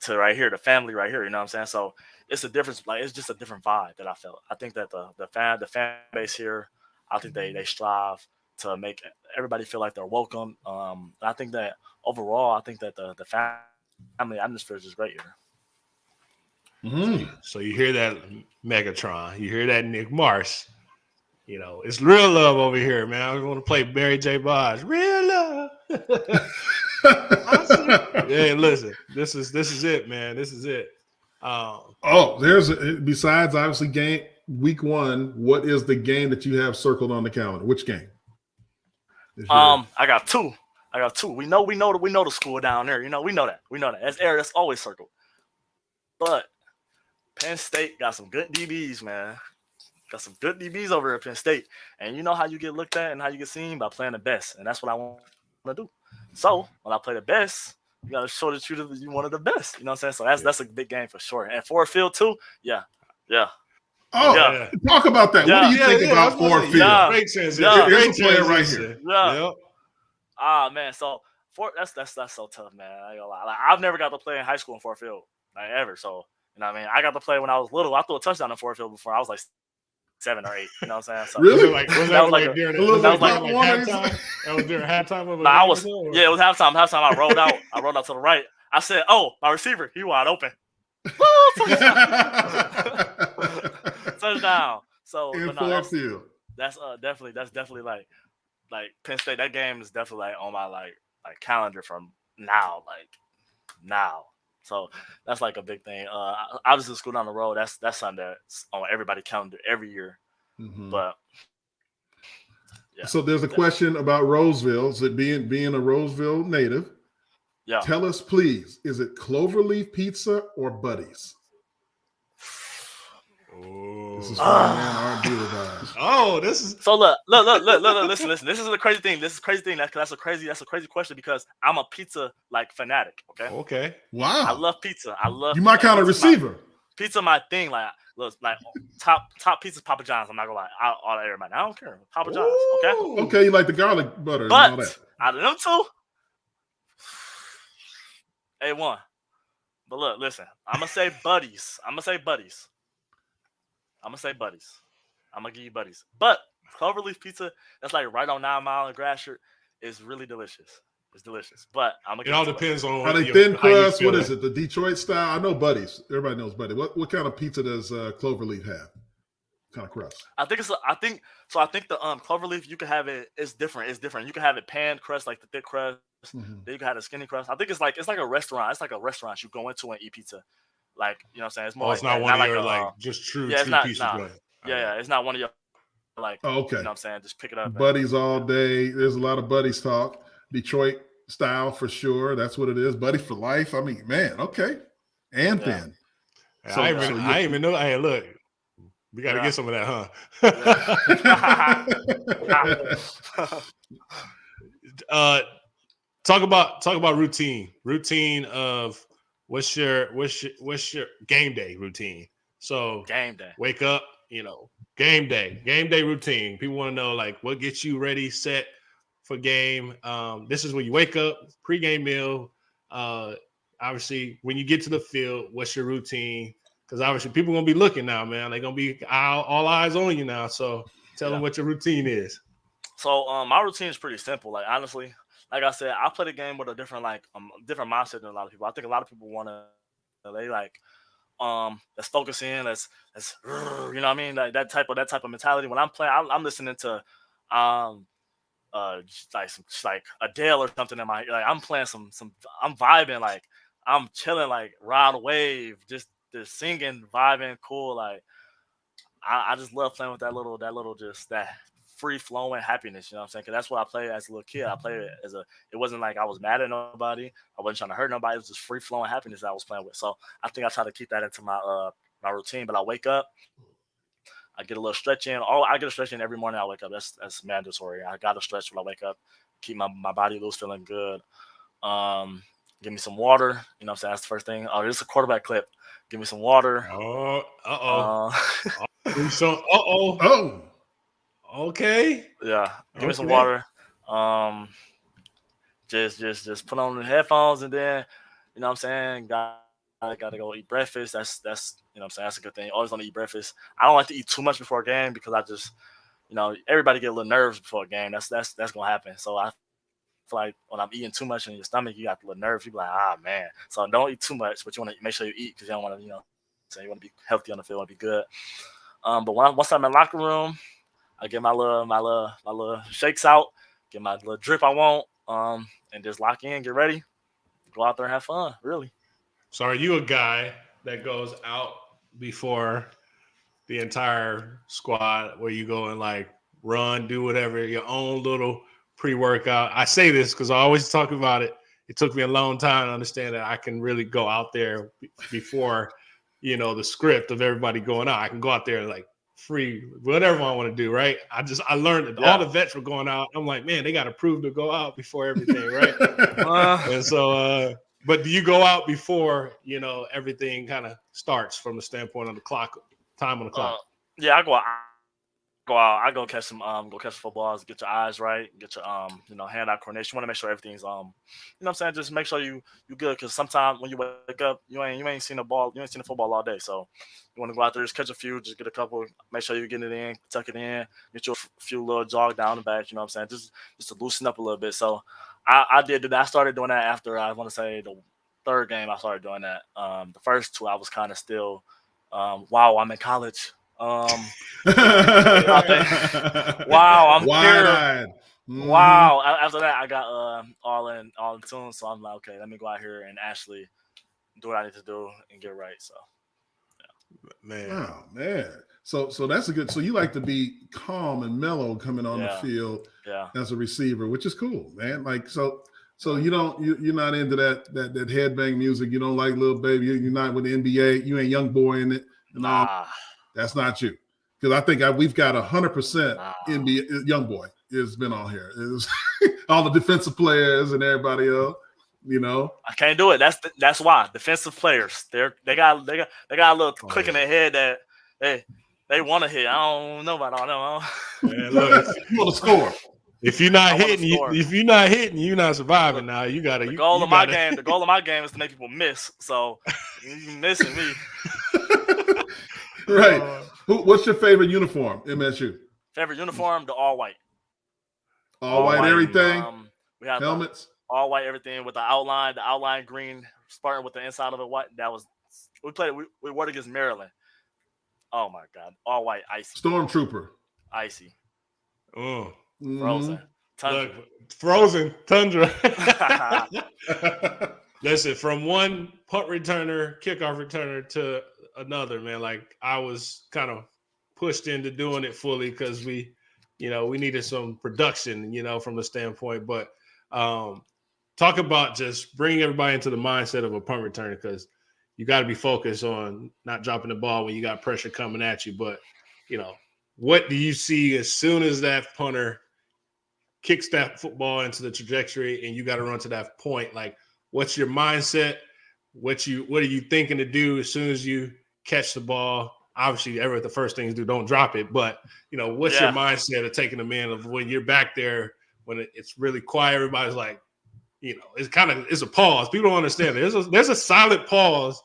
to right here, the family right here, you know what I'm saying? So it's a difference, like it's just a different vibe that I felt. I think that the fan base here, I think they strive to make everybody feel like they're welcome. I think that overall, I think that the family atmosphere is just great here. Mm-hmm. So you hear that, Megatron? You hear that, Nick Marsh? You know, it's real love over here, man. I want to play Mary J. Blige. Real love. Hey, listen, this is it, man. This is it. Besides obviously week 1, what is the game that you have circled on the calendar? Which game? I got two. We know the school down there. You know, we know that. That's always circled. But Penn State got some good DBs, man. Got some good DBs over at Penn State. And you know how you get looked at and how you get seen? By playing the best. And that's what I want to do. So when I play the best, you got to show that you're one of the best. You know what I'm saying? So that's a big game for sure. And Ford Field too? Yeah. Oh, yeah. Talk about that. Yeah. What do you think about Ford Field? Yeah. Great sense. Yeah. Great player right here. Yeah. Yep. Man. So that's so tough, man. I ain't gonna lie. Like, I've never got to play in high school in Ford Field, like ever. So you know what I mean? I got to play when I was little. I threw a touchdown in Ford Field before I was like 7 or 8. You know what I'm saying? So, really? Was that like during halftime? That was during halftime of it was halftime. I rolled out to the right. I said, "Oh, my receiver, he wide open." Touchdown. So in Ford Field. That's definitely like Penn State. That game is definitely like on my like calendar from now. So that's like a big thing. Obviously, the school down the road. That's something that's on everybody's calendar every year. Mm-hmm. But yeah. So there's a question about Roseville. So being a Roseville native. Yeah. Tell us, please, is it Cloverleaf Pizza or Buddy's? Oh. This is R&B revise. Oh, this is so look, listen. This is the crazy thing. That's a crazy question because I'm a pizza like fanatic. Okay. Wow. I love pizza. You my kind of receiver. Pizza my thing. Like top pizza, Papa John's. I'm not gonna lie. All that everybody. I don't care. Papa John's. Okay. Okay, you like the garlic butter but and all that. Out of them two, A1. But look, listen. I'm gonna say buddies. I'm gonna give you buddies. But Cloverleaf Pizza, that's like right on 9 Mile and Gratiot, is really delicious. It's delicious. But I'm gonna. It all depends on are they thin crust? What is it? The Detroit style? I know Buddies. Everybody knows Buddies. What kind of pizza does Cloverleaf have? What kind of crust? I think the Cloverleaf, you can have it. It's different. You can have it pan crust, like the thick crust. Mm-hmm. Then you can have the skinny crust. I think it's like a restaurant. It's like a restaurant you go into and eat pizza. Like, you know what I'm saying? It's more. It's not one of your just true pizza. Yeah, it's not one of your like. Oh, okay. You know what I'm saying? Just pick it up. Buddies all day. There's a lot of Buddies talk. Detroit style for sure. That's what it is. Buddy for life. I mean, man, okay. And thin. So, I didn't even know. Hey, look, we got to get some of that, huh? Talk about routine. Routine of what's your game day routine? So game day. Wake up, game day routine. People want to know like what gets you ready, set for game. This is when you wake up, pregame meal. Obviously, when you get to the field, what's your routine? Because obviously, people are gonna be looking now, man. They're gonna be all eyes on you now. So tell them what your routine is. So my routine is pretty simple. Like honestly, like I said, I play the game with a different different mindset than a lot of people. I think a lot of people let's focus in, let's you know what I mean, like that type of mentality. When I'm playing, I'm listening to like Adele or something in my like I'm playing some I'm vibing like I'm chilling like ride a wave just singing vibing cool like I just love playing with that little just that free flowing happiness, you know what I'm saying? Because that's what I played as a little kid. I played it it wasn't like I was mad at nobody. I wasn't trying to hurt nobody. It was just free flowing happiness that I was playing with. So I think I try to keep that into my my routine. But I wake up, I get a little stretch in. Oh, I get a stretch in every morning I wake up. That's mandatory. I got to stretch when I wake up, keep my body loose, feeling good. Give me some water. You know what I'm saying? That's the first thing. Oh, this is a quarterback clip. Give me some water. Oh, Oh, okay. Yeah, give me some water. Just put on the headphones and then, you know what I'm saying, gotta go eat breakfast. That's you know what I'm saying, that's a good thing. Always want to eat breakfast. I don't like to eat too much before a game because I just, you know, everybody get a little nerves before a game. That's gonna happen. So I feel like when I'm eating too much in your stomach, you got the little nerves. You be like, ah man. So don't eat too much, but you want to make sure you eat because you don't want to, you know, so you want to be healthy on the field, want to be good. But once I'm in the locker room, I get my little shakes out, get my little drip I want, and just lock in, get ready, go out there and have fun, really. So are you a guy that goes out before the entire squad where you go and like run, do whatever, your own little pre-workout? I say this because I always talk about it. It took me a long time to understand that I can really go out there before, you know, the script of everybody going out. I can go out there and like free, whatever I want to do, right? I learned that all the vets were going out. I'm like, man, they got approved to go out before everything, right? And so, but do you go out before, you know, everything kind of starts from the standpoint of the clock, time on the clock? Yeah, I go out. I go catch some footballs, get your eyes right, get your you know, hand eye coordination. You want to make sure everything's you know what I'm saying, just make sure you good because sometimes when you wake up, you ain't seen the ball, you ain't seen the football all day. So you want to go out there, just catch a few, just get a couple, make sure you get it in, tuck it in, get you a few little jog down the back, you know what I'm saying? Just to loosen up a little bit. So I did do that. I started doing that after I want to say the third game I started doing that. The first two I was kind of still wow, I'm in college. Wow, I'm wide-eyed. here. Wow. After that, I got all in tune. So I'm like, okay, let me go out here and actually do what I need to do and get right. So, yeah. Man. Oh man. So that's a good. So you like to be calm and mellow coming on the field as a receiver, which is cool, man. Like so you don't you're not into that headbang music. You don't like Lil Baby. You're not with the NBA. You ain't young boy in it. Nah. That's not you. Because I think we've got 100% NBA young boy has been on here. It was all the defensive players and everybody else. You know, I can't do it. That's why defensive players they got a little click in their head that they want to hit. I don't know about all them. Man, look, you want to score. If you're not hitting, you're not surviving. Now you gotta. The goal of my game is to make people miss. So you missing me. Right. What's your favorite uniform, MSU? Favorite uniform, the all white. All white everything. We have helmets. All white everything with the outline green Spartan with the inside of it white. That was we wore it against Maryland. Oh my God. All white, icy. Stormtrooper. Icy. Oh. Frozen. Tundra. Look, frozen tundra. Listen, from one punt returner, kickoff returner to another, man, like I was kind of pushed into doing it fully because we needed some production, from the standpoint. But talk about just bringing everybody into the mindset of a punt returner, because you got to be focused on not dropping the ball when you got pressure coming at you. But, what do you see as soon as that punter kicks that football into the trajectory and you got to run to that point? Like, what's your mindset? What are you thinking to do as soon as you catch the ball? Obviously, the first thing to do, don't drop it. But, what's your mindset of taking them in, of when you're back there, when it's really quiet, everybody's like, it's a pause. People don't understand it. There's a silent pause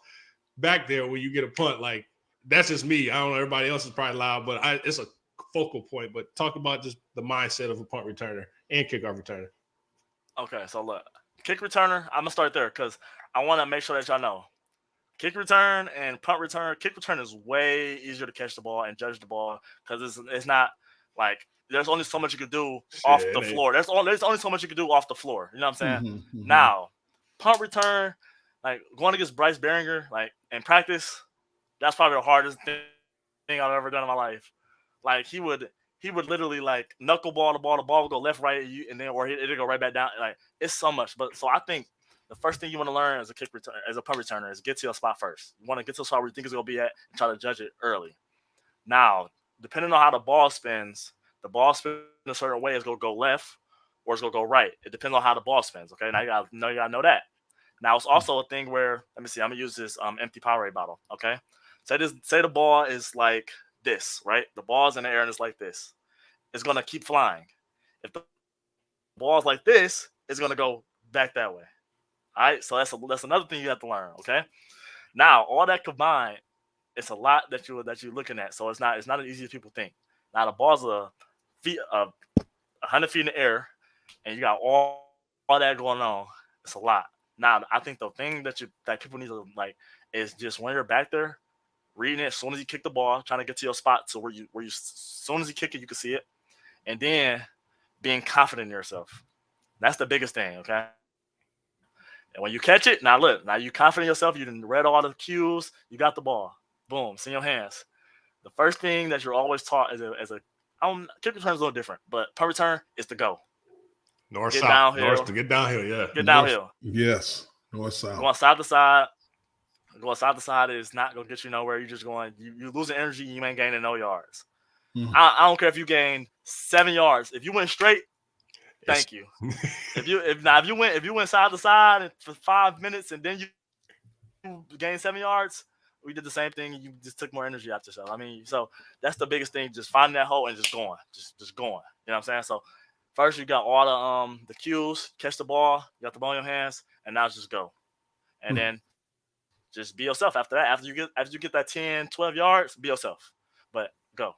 back there when you get a punt. Like, that's just me. I don't know. Everybody else is probably loud, but it's a focal point. But talk about just the mindset of a punt returner and kickoff returner. Okay, so look, kick returner, I'm going to start there because I want to make sure that y'all know. Kick return and punt return. Kick return is way easier to catch the ball and judge the ball because it's not like there's only so much you can do off the floor. There's only so much you can do off the floor. You know what I'm saying? Now, punt return, like going against Bryce Behringer, like in practice, that's probably the hardest thing I've ever done in my life. Like he would literally like knuckleball the ball would go left, right, and then or it'll go right back down. Like it's so much. But so I think the first thing you want to learn as a punt returner is get to your spot first. You want to get to a spot where you think it's gonna be at and try to judge it early. Now, depending on how the ball spins a certain way, it's gonna go left or it's gonna go right. It depends on how the ball spins. Okay, now you gotta know that. Now it's also a thing where I'm gonna use this empty Powerade bottle. Okay, say the ball is like this, right? The ball's in the air and it's like this. It's gonna keep flying. If the ball's like this, it's gonna go back that way. All right, so that's another thing you have to learn. Okay, now all that combined, it's a lot that you're looking at. So it's not as easy as people think. Now the ball's 100 feet in the air, and you got all that going on. It's a lot. Now I think the thing that people need to like is just when you're back there, reading it as soon as you kick the ball, trying to get to your spot to where you as soon as you kick it, you can see it, and then being confident in yourself. That's the biggest thing. Okay. And when you catch it, now you confident in yourself. You done read all the cues. You got the ball. Boom, it's in your hands. The first thing that you're always taught kick return is a little different, but punt return is to go. North, get south. Downhill. North to get downhill, yeah. Get downhill. Yes, north, south. Going side to side. Going side to side is not going to get you nowhere. You're just going, you're losing energy. You ain't gaining no yards. Mm-hmm. I don't care if you gain 7 yards. If you went straight, thank you. If you went side to side for 5 minutes and then you gained 7 yards, we did the same thing. You just took more energy out yourself. I mean, so that's the biggest thing. Just finding that hole and just going, just going. You know what I'm saying? So first you got all the cues, catch the ball, you got the ball in your hands, and now just go. And then just be yourself after that. After you get that 10, 12 yards, be yourself. But go.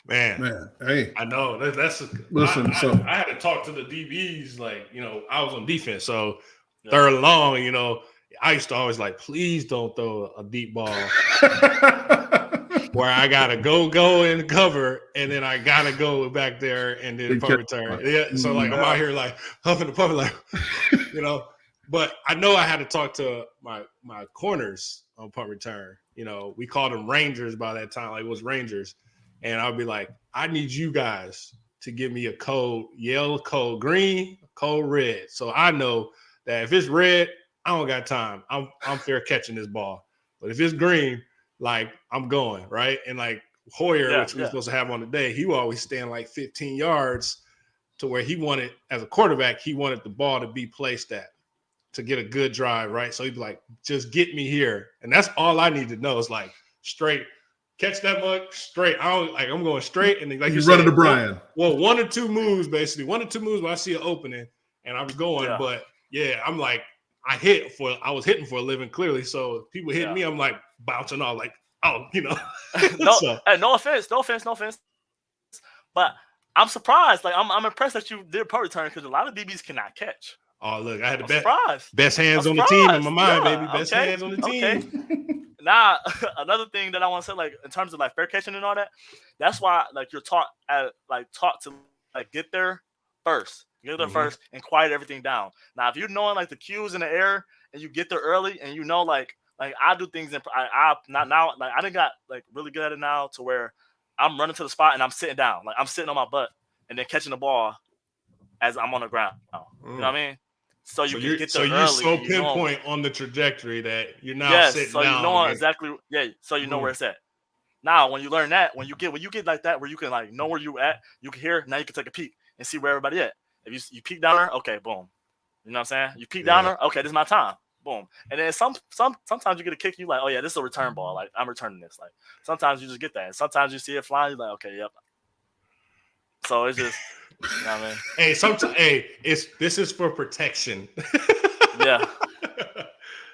Man, hey, I know that's listen. I had to talk to the DBs. Like, I was on defense, so third and long, I used to always like, please don't throw a deep ball where I gotta go in cover, and then I gotta go back there and then punt return. Yeah, so like I'm out here like huffing the puppet, like But I know I had to talk to my corners on punt return. We called them Rangers by that time. Like it was Rangers. And I'll be like, I need you guys to give me a code yellow, code green, code red. So I know that if it's red, I don't got time. I'm fair catching this ball. But if it's green, like I'm going, right? And like Hoyer, which we're supposed to have on the day, he would always stand like 15 yards to where he wanted, as a quarterback, he wanted the ball to be placed at to get a good drive, right? So he'd be like, just get me here. And that's all I need to know is like straight. Catch that mug straight. I'm going straight, and like you running to Brian. Well, 1 or 2 moves, basically. 1 or 2 moves where I see an opening, and I'm going. Yeah. But I'm like, I was hitting for a living, clearly. So people hit me, I'm like bouncing off, like, no offense. But I'm surprised. Like I'm impressed that you did punt return because a lot of DBs cannot catch. Oh, look, I had the best hands on the team in my mind, baby. Best hands on the team. Now, another thing that I want to say, like in terms of like fair catching and all that, that's why like you're taught to like get there first, and quiet everything down. Now, if you're knowing like the cues in the air and you get there early and like I do things I didn't got like really good at it now to where I'm running to the spot and I'm sitting down, like I'm sitting on my butt and then catching the ball as I'm on the ground. You know what I mean? So you get there early. So you pinpoint on the trajectory that you're now sitting down. So you know exactly. Yeah. So you know where it's at. Now, when you learn that, when you get like that, where you can like know where you at, you can hear. Now you can take a peek and see where everybody at. If you peek down there, okay, boom. You know what I'm saying? You peek down there, okay, this is my time. Boom. And then sometimes you get a kick. You like, oh yeah, this is a return ball. Like I'm returning this. Like sometimes you just get that. And sometimes you see it flying. You're like, okay, yep. So it's just. You know what I mean? This is for protection. Yeah,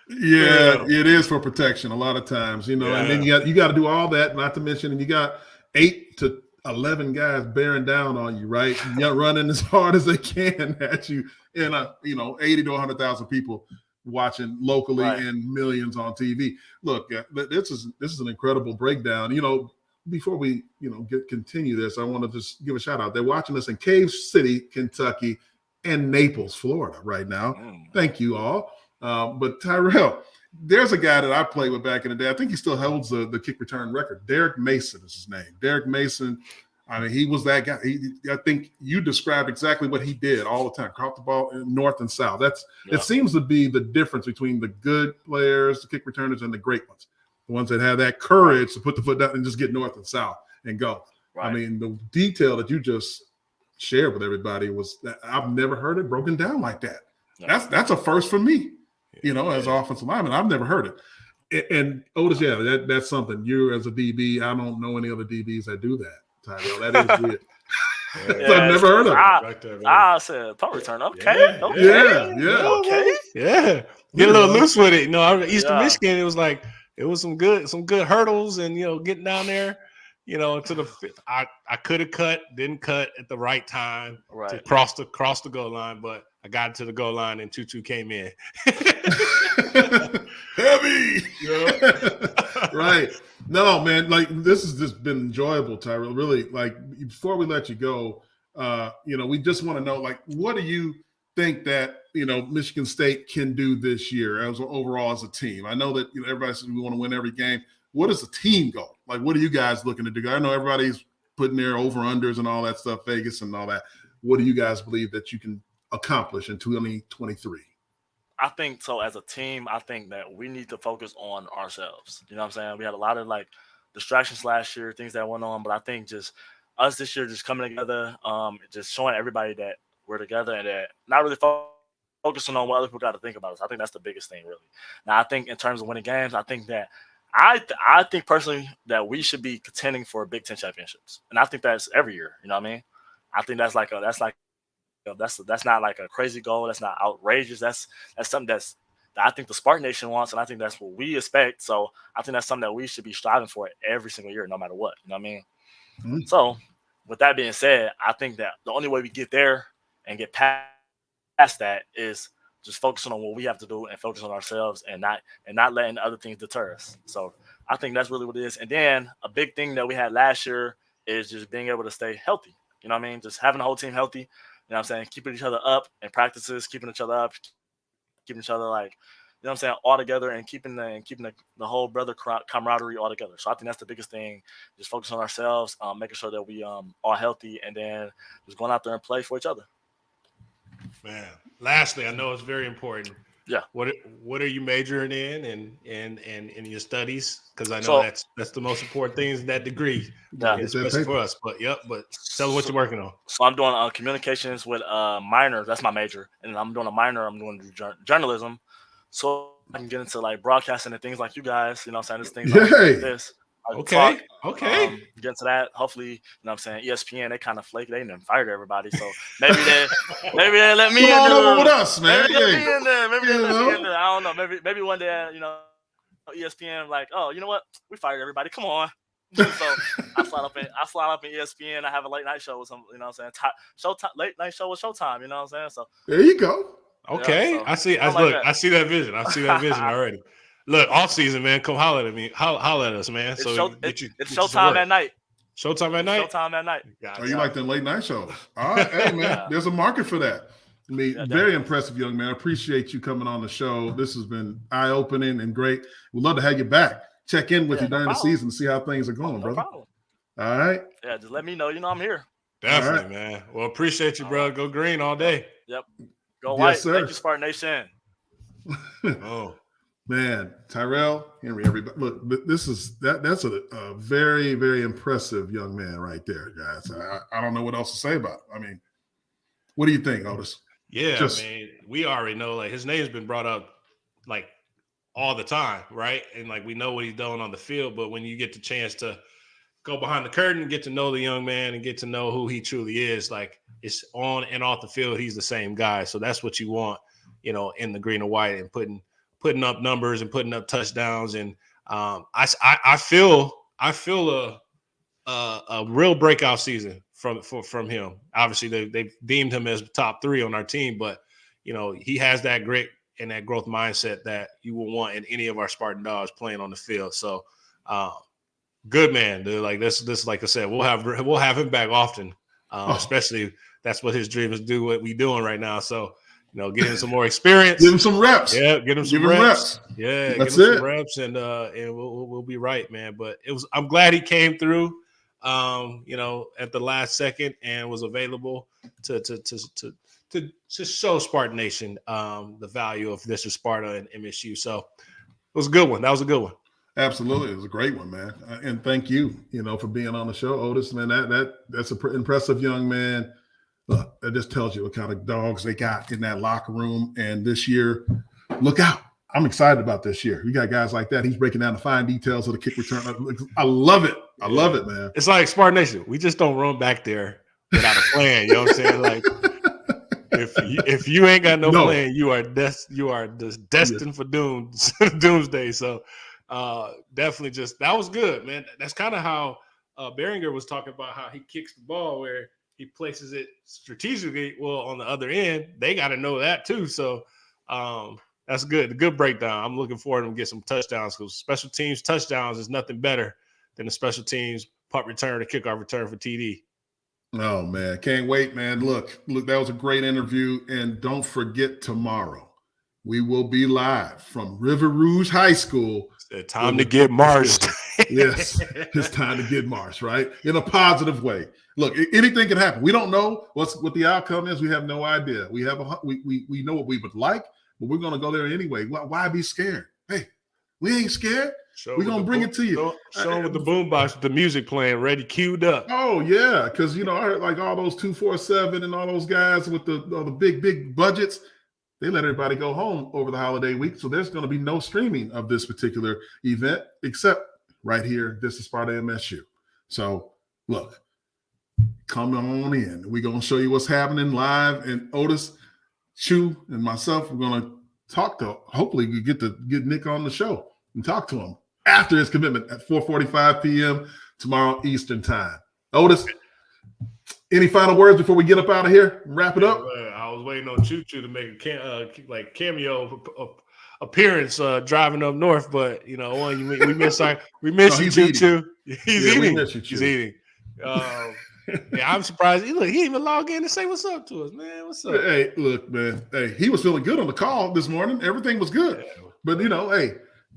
it is for protection a lot of times, and then you got to do all that, not to mention, and you got 8 to 11 guys bearing down on you, right? You're running as hard as they can at you, and 80 to 100,000 people watching locally and millions on TV. Look, this is an incredible breakdown. before we, continue this, I want to just give a shout out. They're watching us in Cave City, Kentucky, and Naples, Florida right now. Thank you all. But Tyrell, there's a guy that I played with back in the day. I think he still holds the kick return record. Derek Mason is his name. Derek Mason. I mean, he was that guy. I think you described exactly what he did all the time. Caught the ball north and south. It seems to be the difference between the good players, the kick returners, and the great ones. The ones that have that courage to put the foot down and just get north and south and go. Right. I mean, the detail that you just shared with everybody was that I've never heard it broken down like that. No. That's a first for me, as an offensive lineman. I've never heard it. And Otis, that's something. You as a DB, I don't know any other DBs that do that. Tyrell, that is weird. I've never heard of it. I said punt return. Okay. Yeah. Get a little loose with it. Eastern Michigan, it was some good hurdles and getting down there, to the fifth. I could have cut, didn't cut at the right time to cross the goal line, but I got to the goal line and Tutu came in. Heavy. Right. No, man, this has just been enjoyable, Tyrell. Really, before we let you go, we just want to know, what do you think that, Michigan State can do this year overall as a team? I know that everybody says we want to win every game. What is the team goal? What are you guys looking to do? I know everybody's putting their over-unders and all that stuff, Vegas and all that. What do you guys believe that you can accomplish in 2023? I think so. As a team, I think that we need to focus on ourselves. You know what I'm saying? We had a lot of distractions last year, things that went on, but I think just us this year, just coming together, just showing everybody that we're together and that not really focusing on what other people got to think about us. I think that's the biggest thing, really. Now, I think in terms of winning games, I think that I think personally that we should be contending for Big Ten championships, and I think that's every year. You know what I mean? I think that's not like a crazy goal. That's not outrageous. That's something that I think the Spartan Nation wants, and I think that's what we expect. So I think that's something that we should be striving for every single year, no matter what. You know what I mean? Mm-hmm. So with that being said, I think that the only way we get there and get past that is just focusing on what we have to do and focus on ourselves and not letting other things deter us. So I think that's really what it is. And then a big thing that we had last year is just being able to stay healthy. You know what I mean? Just having the whole team healthy. You know what I'm saying? Keeping each other up in practices, keeping each other up, keeping each other all together and keeping the whole brother camaraderie all together. So I think that's the biggest thing. Just focus on ourselves, making sure that we are healthy, and then just going out there and play for each other. Man, lastly, I know it's very important. Yeah. What are you majoring in and in your studies? Because I know that's the most important thing is that degree, especially for us. But tell us what you're working on. So I'm doing communications with minor. That's my major, and I'm doing a minor. I'm doing journalism, so I can get into broadcasting and things like you guys. You know what I'm saying? This things like this. Okay. Get into that. Hopefully, you know what I'm saying? ESPN, they kind of flake. They didn't fired everybody. So maybe they let me in there. With us, man. Maybe let me in there. Maybe they let me in there. I don't know. Maybe one day, ESPN you know what? We fired everybody. Come on. So I slide up in ESPN. I have a late night show with some, you know what I'm saying? Showtime, late night show with Showtime, you know what I'm saying? So there you go. Okay. So, I see that vision. I see that vision already. Look, off season, man, come holler at me. Holler at us, man. It's Showtime at night. Showtime at night? Showtime at night. Oh, you like the late night shows? All right. Hey, man, there's a market for that. I mean, very impressive, young man. I appreciate you coming on the show. This has been eye-opening and great. We'd love to have you back. Check in with you during the season, see how things are going, brother. Problem. All right. Yeah, just let me know. I'm here. Definitely, man. Well, appreciate you, bro. Go green all day. Yep. Go white. Sir. Thank you, Spartan Nation. Oh. Man, Tyrell Henry, everybody. Look, that's a very, very impressive young man right there, guys. I don't know what else to say about it. I mean, what do you think, Otis? Yeah, we already know his name's been brought up all the time, right? And we know what he's doing on the field, but when you get the chance to go behind the curtain, get to know the young man and get to know who he truly is, it's on and off the field, he's the same guy. So that's what you want, in the green and white and putting up numbers and putting up touchdowns. And I feel a real breakout season from him. Obviously, they've deemed him as top 3 on our team, but he has that grit and that growth mindset that you will want in any of our Spartan Dawgs playing on the field. So Good man, dude. Like this, like I said, we'll have him back often. Especially that's what his dream is do. What we doing right now. So get him some more experience. Give him some reps. Yeah, get him some reps. Yeah, that's give him it. some reps, and we'll be right, man. But I'm glad he came through. At the last second and was available to show Spartan Nation the value of this Sparta and MSU. So it was a good one. That was a good one. Absolutely. It was a great one, man. And thank you, for being on the show, Otis, man. That's an impressive young man. Look, that just tells you what kind of dogs they got in that locker room. And this year, look out. I'm excited about this year. You got guys like that. He's breaking down the fine details of the kick return. I love it. I love it, man. It's like Spartan Nation. We just don't run back there without a plan. You know what I'm saying? Like, if you ain't got no plan, you are just destined for doomsday. So definitely that was good, man. That's kind of how Behringer was talking about how he kicks the ball, where he places it strategically. Well, on the other end, they got to know that too. So that's good. Good breakdown. I'm looking forward to him get some touchdowns, because special teams touchdowns is nothing better than the special teams punt return or kickoff return for TD. Oh, man. Can't wait, man. Look, that was a great interview. And don't forget, tomorrow we will be live from River Rouge High School. It's time to get marched. Yes, it's time to get marched, right? In a positive way. Look, anything can happen. We don't know what the outcome is. We have no idea. We know what we would like, but we're going to go there anyway. Why be scared? Hey, we ain't scared. We're going to bring it to you. Show them with the boombox with the music playing, ready, queued up. Oh, yeah, because, I heard like all those 247 and all those guys with the big budgets, they let everybody go home over the holiday week. So there's going to be no streaming of this particular event except right here. This is Sparta MSU. So, look, come on in. We're going to show you what's happening live. And Otis, Chu, and myself, we're going to talk to, hopefully we get Nick on the show and talk to him after his commitment at 4:45 p.m. tomorrow Eastern time. Otis, any final words before we get up out of here? Wrap it up. I was waiting on Choo Choo to make a cameo appearance driving up north, but we miss you, Choo Choo. He's eating. He's eating. I'm surprised. Look, he even logged in to say what's up to us, man. What's up? Hey, look, man. Hey, he was feeling good on the call this morning. Everything was good. Yeah. But hey,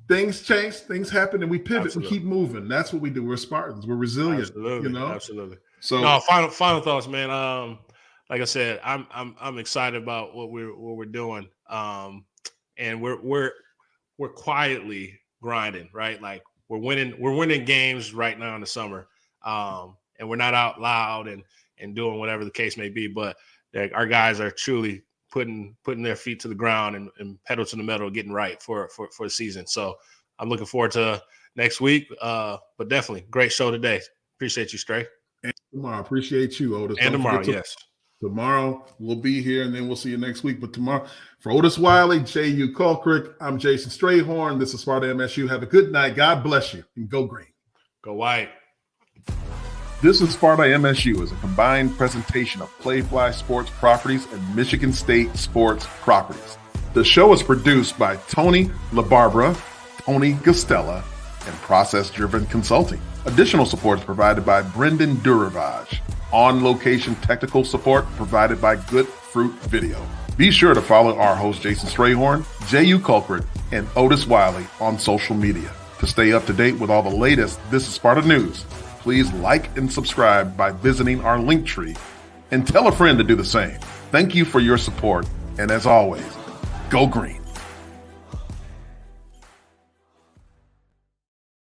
things change, things happen, and we pivot. Absolutely. And keep moving. That's what we do. We're Spartans. We're resilient. Absolutely. Absolutely. So final thoughts, man. Like I said, I'm excited about what we're doing. And we're quietly grinding, right? Like we're winning games right now in the summer. And we're not out loud and doing whatever the case may be, but our guys are truly putting their feet to the ground and pedal to the metal, getting right for the season. So I'm looking forward to next week. But definitely great show today. Appreciate you, Stray. And tomorrow, appreciate you, Otis. And tomorrow, yes. Tomorrow we'll be here, and then we'll see you next week. But tomorrow, for Otis Wiley Jehuu Caulcrick, I'm Jason Strayhorn. This is Sparta MSU. Have a good night. God bless you, and go green. Go white. This is Sparta MSU is a combined presentation of Playfly Sports Properties and Michigan State Sports Properties. The show is produced by Tony LaBarbera, Tony Gustella, and Process Driven Consulting. Additional support is provided by Brendan Duravage. On-location technical support provided by Good Fruit Video. Be sure to follow our host Jason Strayhorn, Jehuu Caulcrick, and Otis Wiley on social media. To stay up to date with all the latest This is Sparta news, please like and subscribe by visiting our link tree and tell a friend to do the same. Thank you for your support, and as always, go green.